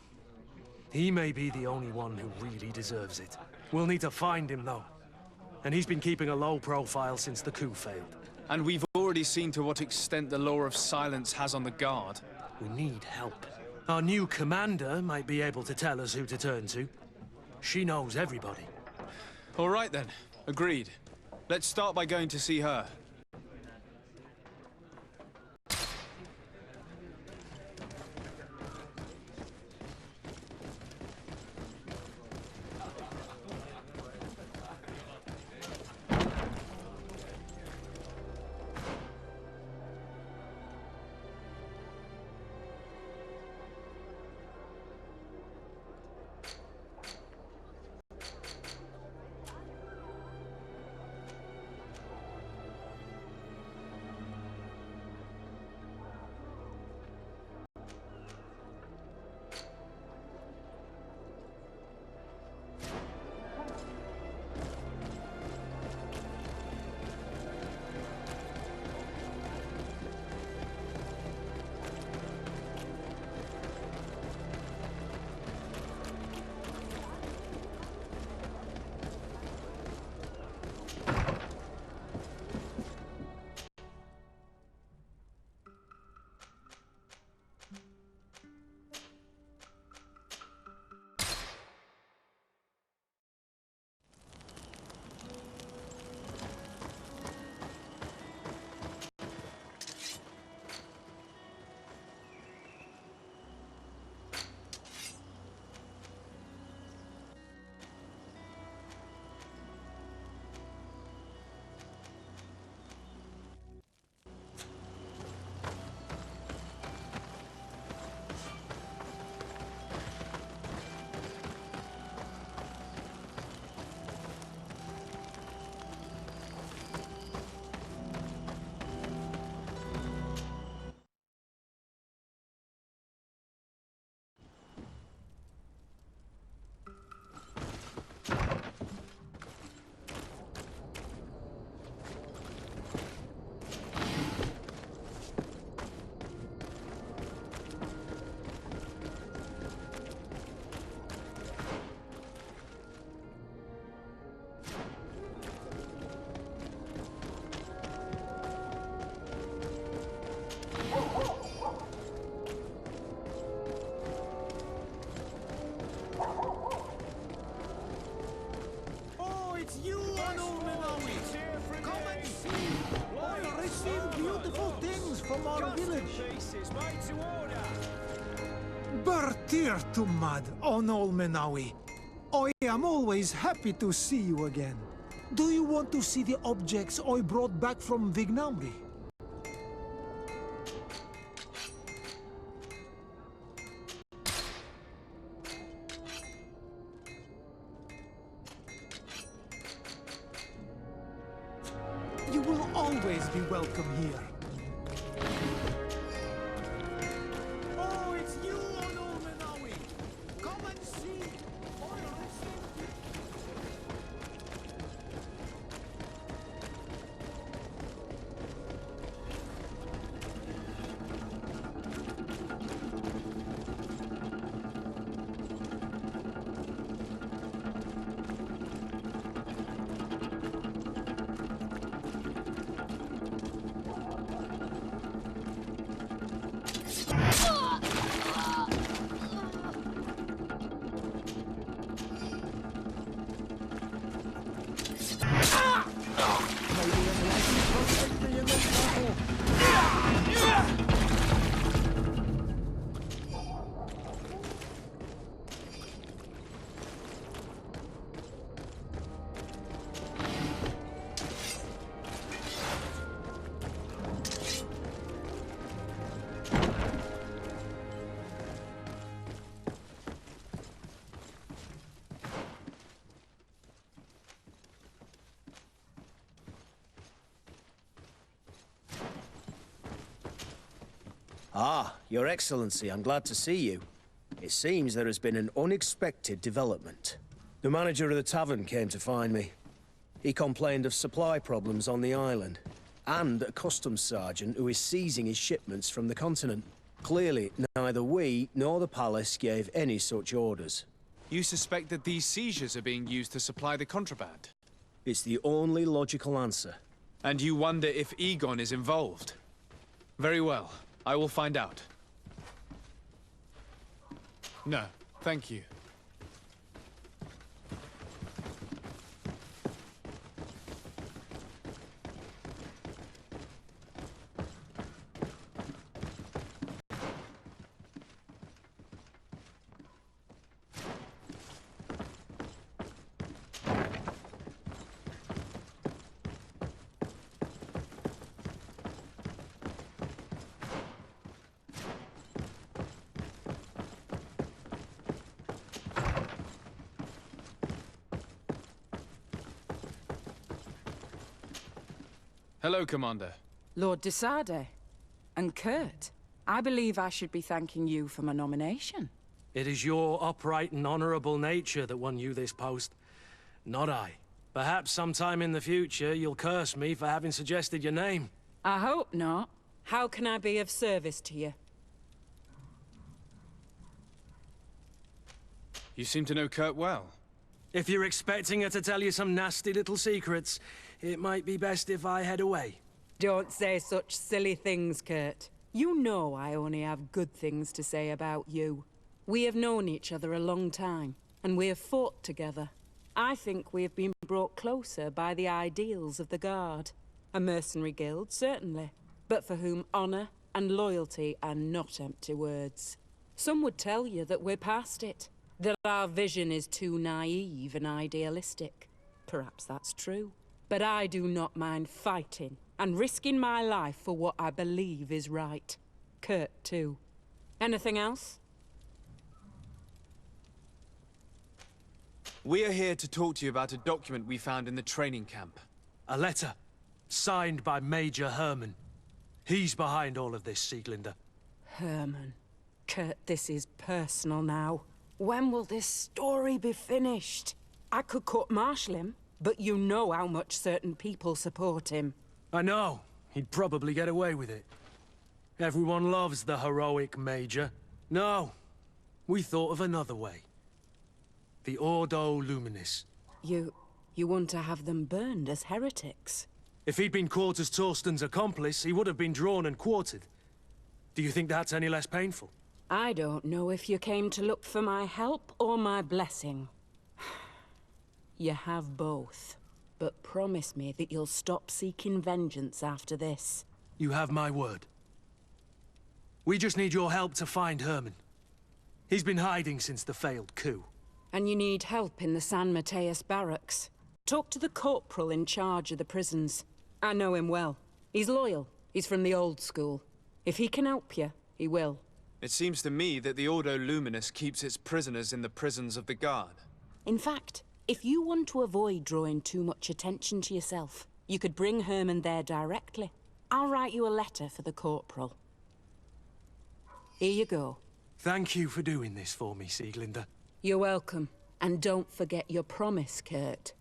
S7: he may be the only one who really deserves it. We'll need to find him, though. And he's been keeping a low profile since the coup failed.
S1: And we've already seen to what extent the law of silence has on the Guard.
S7: We need help. Our new commander might be able to tell us who to turn to. She knows everybody.
S1: All right then. Agreed. Let's start by going to see her.
S14: from our village.
S15: Bertir to Mad on all Menawi. I am always happy to see you again. Do you want to see the objects I brought back from Vignamri? You will always be welcome here. Oh, it's you on all Menawi! Come and see!
S16: Ah, Your Excellency, I'm glad to see you. It seems there has been an unexpected development. The manager of the tavern came to find me. He complained of supply problems on the island, and a customs sergeant who is seizing his shipments from the continent. Clearly, neither we nor the palace gave any such orders.
S1: You suspect that these seizures are being used to supply the contraband?
S16: It's the only logical answer.
S1: And you wonder if Egon is involved? Very well. I will find out. No, thank you. Hello, Commander.
S17: Lord de Sade. And Kurt, I believe I should be thanking you for my nomination.
S7: It is your upright and honorable nature that won you this post, not I. Perhaps sometime in the future you'll curse me for having suggested your name.
S17: I hope not. How can I be of service to you?
S1: You seem to know Kurt well.
S7: If you're expecting her to tell you some nasty little secrets, it might be best if I head away.
S17: Don't say such silly things, Kurt. You know I only have good things to say about you. We have known each other a long time, and we have fought together. I think we have been brought closer by the ideals of the Guard. A mercenary guild, certainly, but for whom honor and loyalty are not empty words. Some would tell you that we're past it, that our vision is too naive and idealistic. Perhaps that's true. But I do not mind fighting and risking my life for what I believe is right. Kurt, too. Anything else?
S1: We are here to talk to you about a document we found in the training camp.
S7: A letter, signed by Major Herman. He's behind all of this, Sieglinder.
S17: Herman. Kurt, this is personal now. When will this story be finished? I could court-martial him, but you know how much certain people support him.
S7: I know. He'd probably get away with it. Everyone loves the heroic Major. No, we thought of another way. The Ordo Luminis.
S17: You want to have them burned as heretics?
S7: If he'd been caught as Torsten's accomplice, he would have been drawn and quartered. Do you think that's any less painful?
S17: I don't know if you came to look for my help or my blessing. You have both. But promise me that you'll stop seeking vengeance after this.
S7: You have my word. We just need your help to find Herman. He's been hiding since the failed coup.
S17: And you need help in the San Mateus barracks. Talk to the corporal in charge of the prisons. I know him well. He's loyal. He's from the old school. If he can help you, he will.
S1: It seems to me that the Ordo Luminous keeps its prisoners in the prisons of the Guard.
S17: In fact, if you want to avoid drawing too much attention to yourself, you could bring Herman there directly. I'll write you a letter for the corporal. Here you go.
S7: Thank you for doing this for me, Sieglinde.
S17: You're welcome. And don't forget your promise, Kurt.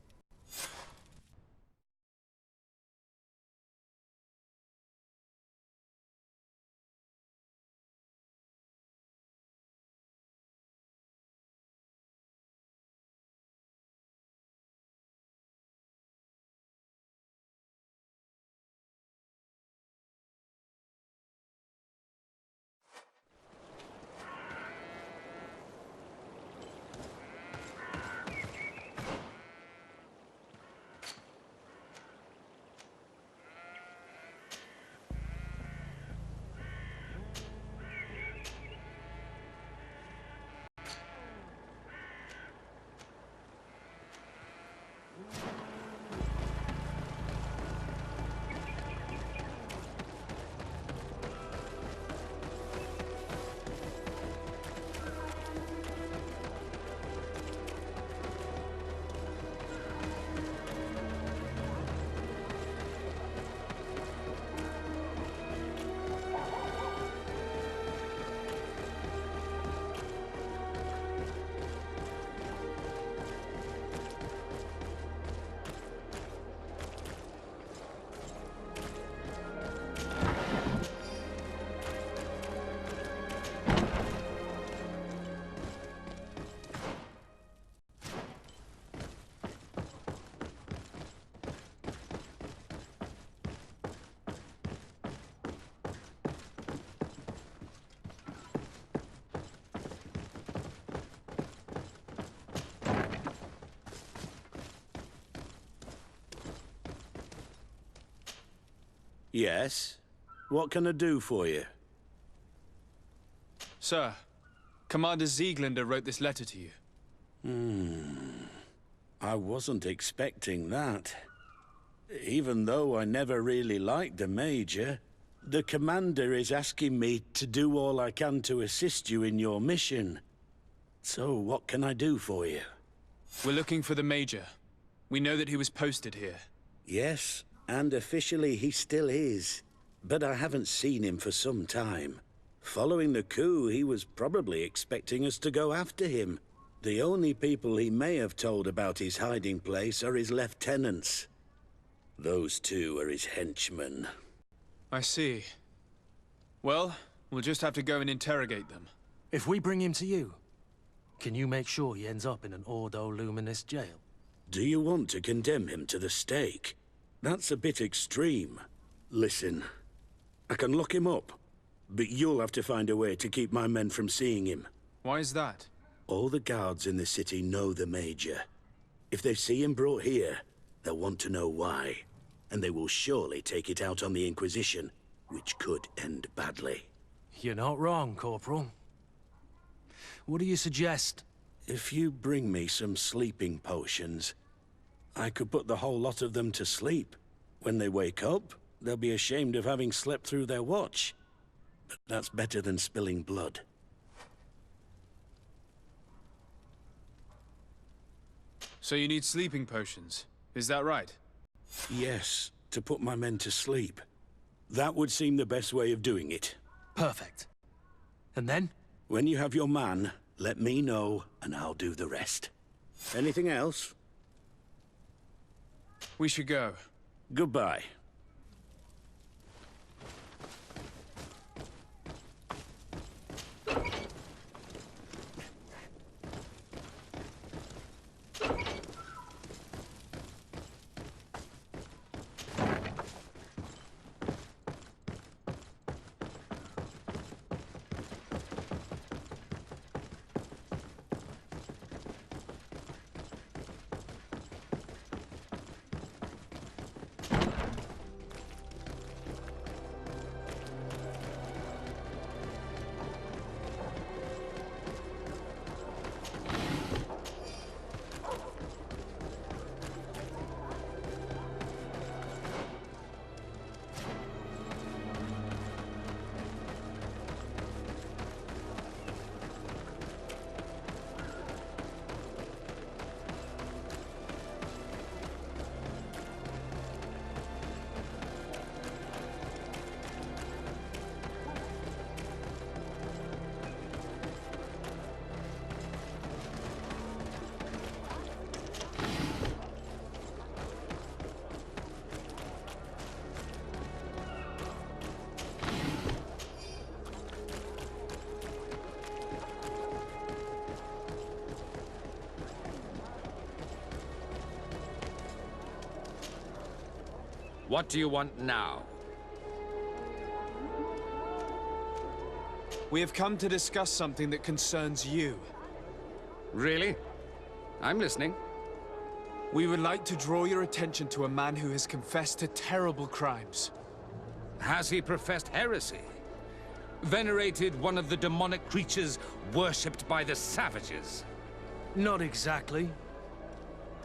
S14: Yes? What can I do for you?
S1: Sir, Commander Sieglinde wrote this letter to you.
S14: I wasn't expecting that. Even though I never really liked the Major, the Commander is asking me to do all I can to assist you in your mission. So what can I do for you?
S1: We're looking for the Major. We know that he was posted here.
S14: Yes, and officially he still is. But I haven't seen him for some time. Following the coup, he was probably expecting us to go after him. The only people he may have told about his hiding place are his lieutenants. Those two are his henchmen.
S1: I see. Well, we'll just have to go and interrogate them.
S7: If we bring him to you, can you make sure he ends up in an Ordo Luminous jail?
S14: Do you want to condemn him to the stake? That's a bit extreme. Listen, I can lock him up, but you'll have to find a way to keep my men from seeing him.
S1: Why is that?
S14: All the guards in the city know the Major. If they see him brought here, they'll want to know why. And they will surely take it out on the Inquisition, which could end badly.
S7: You're not wrong, Corporal. What do you suggest?
S14: If you bring me some sleeping potions, I could put the whole lot of them to sleep. When they wake up, they'll be ashamed of having slept through their watch. But that's better than spilling blood.
S1: So you need sleeping potions, is that right?
S14: Yes, to put my men to sleep. That would seem the best way of doing it.
S7: Perfect. And then?
S14: When you have your man, let me know, and I'll do the rest. Anything else?
S1: We should go.
S14: Goodbye.
S18: What do you want now?
S1: We have come to discuss something that concerns you.
S18: Really? I'm listening.
S1: We would like to draw your attention to a man who has confessed to terrible crimes.
S18: Has he professed heresy? Venerated one of the demonic creatures worshipped by the savages?
S7: Not exactly.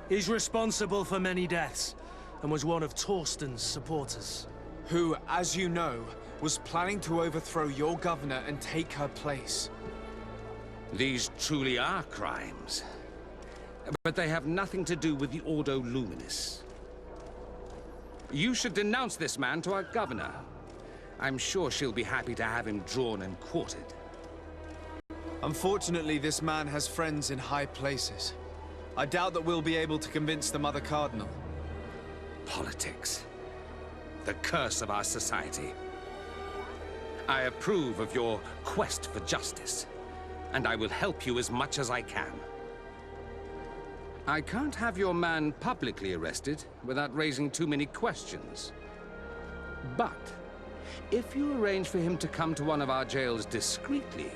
S7: He's responsible for many deaths, and was one of Torsten's supporters.
S1: Who, as you know, was planning to overthrow your governor and take her place.
S18: These truly are crimes. But they have nothing to do with the Ordo Luminis. You should denounce this man to our governor. I'm sure she'll be happy to have him drawn and quartered.
S1: Unfortunately, this man has friends in high places. I doubt that we'll be able to convince the Mother Cardinal.
S18: Politics. The curse of our society. I approve of your quest for justice, and I will help you as much as I can. I can't have your man publicly arrested without raising too many questions. But if you arrange for him to come to one of our jails discreetly,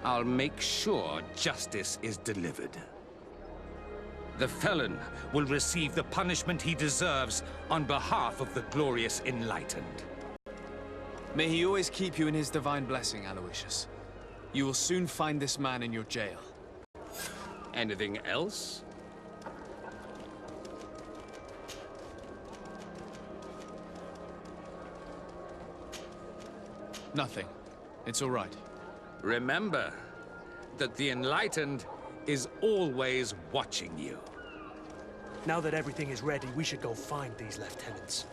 S18: I'll make sure justice is delivered. The felon will receive the punishment he deserves on behalf of the glorious Enlightened.
S1: May he always keep you in his divine blessing, Aloysius. You will soon find this man in your jail.
S18: Anything else?
S1: Nothing. It's all right.
S18: Remember that the Enlightened is always watching you.
S7: Now that everything is ready, we should go find these lieutenants.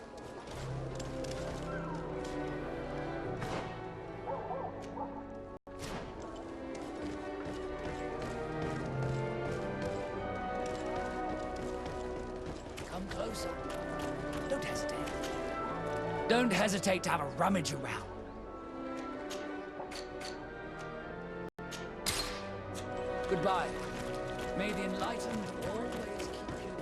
S8: Come closer. Don't hesitate. Don't hesitate to have a rummage around. Goodbye. May the Enlightened always keep you.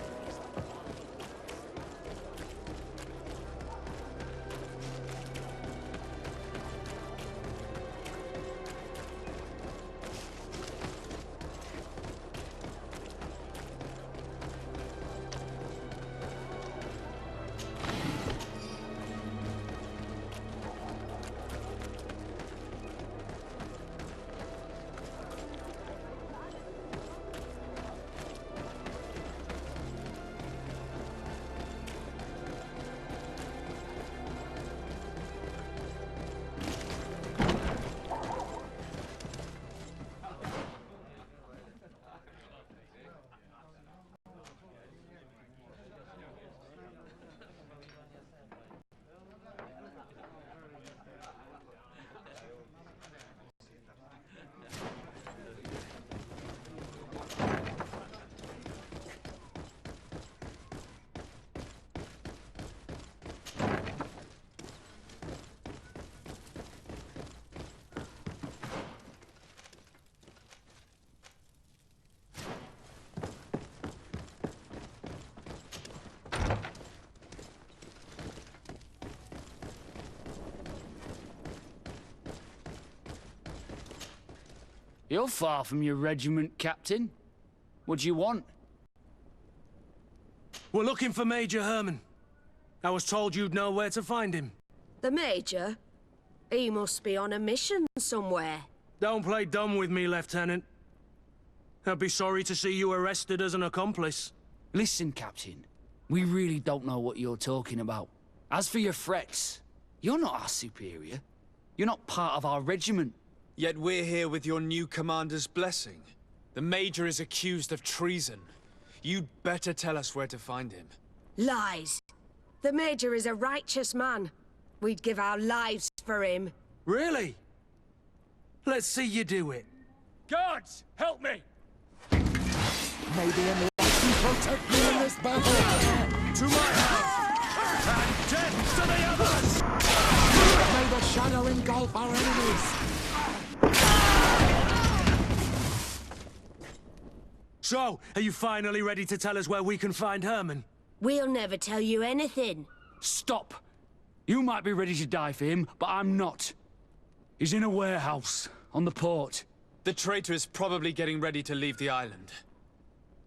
S8: You're far from your regiment, Captain. What do you want?
S7: We're looking for Major Herman. I was told you'd know where to find him.
S10: The Major? He must be on a mission somewhere.
S7: Don't play dumb with me, Lieutenant. I'd be sorry to see you arrested as an accomplice.
S8: Listen, Captain. We really don't know what you're talking about. As for your threats, you're not our superior. You're not part of our regiment.
S1: Yet we're here with your new commander's blessing. The Major is accused of treason. You'd better tell us where to find him.
S10: Lies. The Major is a righteous man. We'd give our lives for him.
S7: Really? Let's see you do it.
S18: Guards, help me!
S3: May the Enlightened protect me in this battle!
S18: To my house! And death to the others!
S3: May the shadow engulf our enemies!
S7: So, are you finally ready to tell us where we can find Herman?
S10: We'll never tell you anything.
S8: Stop! You might be ready to die for him, but I'm not. He's in a warehouse, on the port.
S1: The traitor is probably getting ready to leave the island.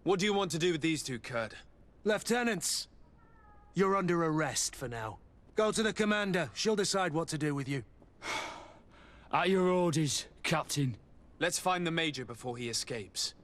S1: What do you want to do with these two, Kurd?
S7: Lieutenants, you're under arrest for now. Go to the commander. She'll decide what to do with you.
S8: At your orders, Captain.
S1: Let's find the Major before he escapes.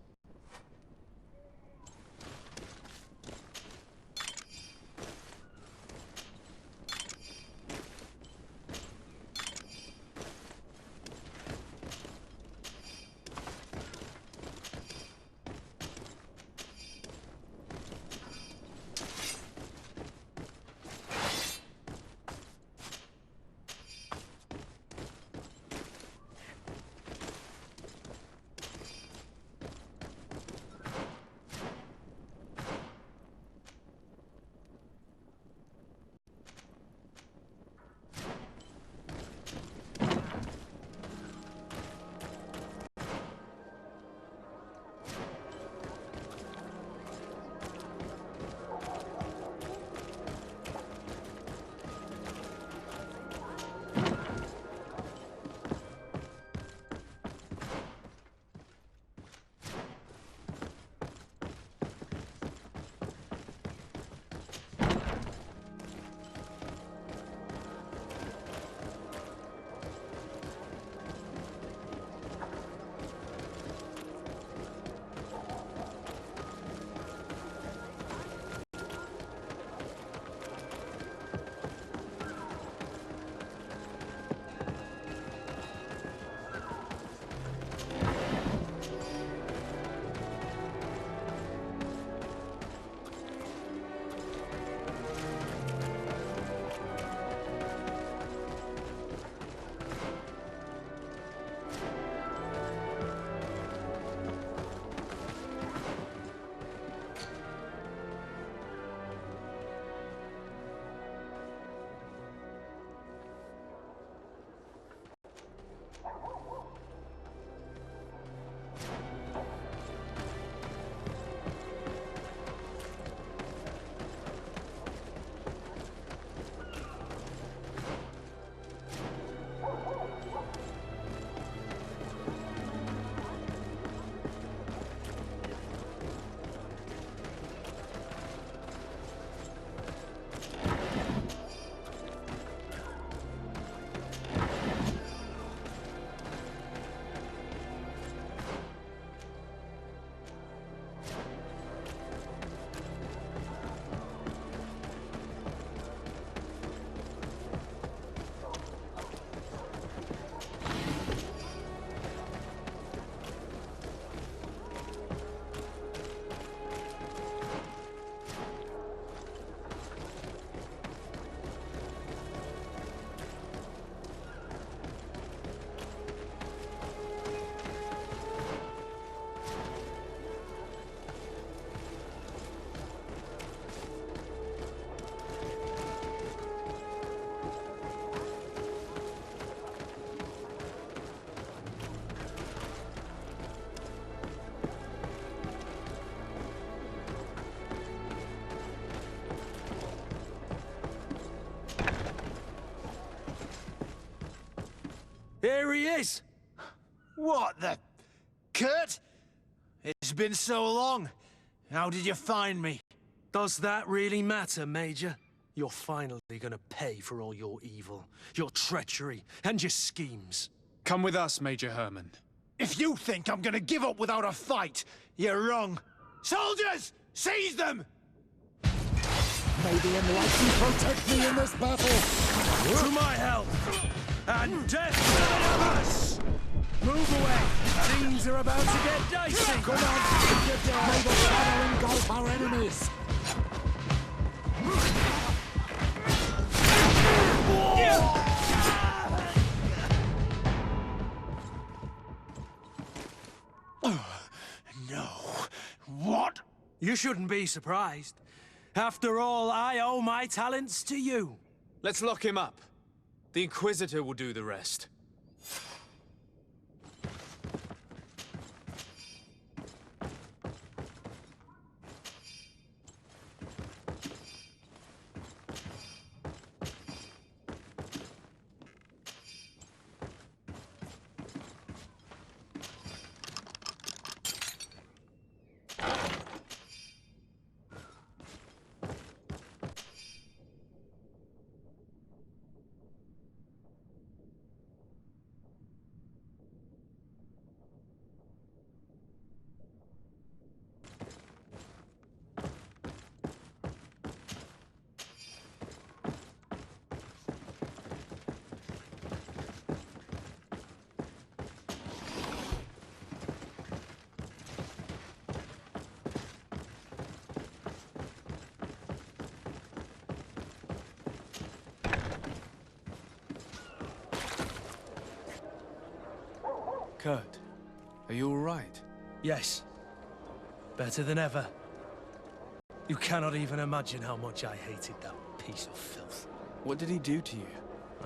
S7: Here he is! What the... Kurt? It's been so long. How did you find me? Does that really matter, Major? You're finally gonna pay for all your evil, your treachery, and your schemes.
S1: Come with us, Major Herman.
S7: If you think I'm gonna give up without a fight, you're wrong. Soldiers! Seize them!
S3: May the Enlightened protect me in this battle!
S7: To my help! And death to the others! Move away! Things are about to get dicey!
S3: Come on! Get down! May the shadow engulf our enemies!
S7: No. What? You shouldn't be surprised. After all, I owe my talents to you.
S1: Let's lock him up. The Inquisitor will do the rest. Kurt, are you all right?
S7: Yes. Better than ever. You cannot even imagine how much I hated that piece of filth.
S1: What did he do to you?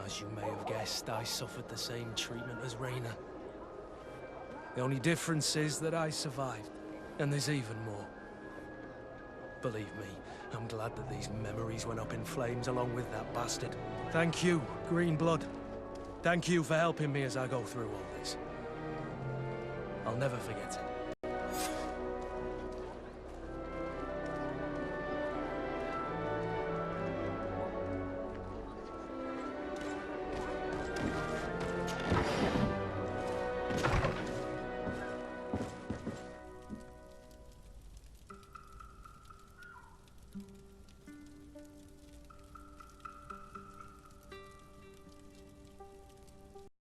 S7: As you may have guessed, I suffered the same treatment as Raina. The only difference is that I survived, and there's even more. Believe me, I'm glad that these memories went up in flames along with that bastard. Thank you, Green Blood. Thank you for helping me as I go through all this. I'll never forget it.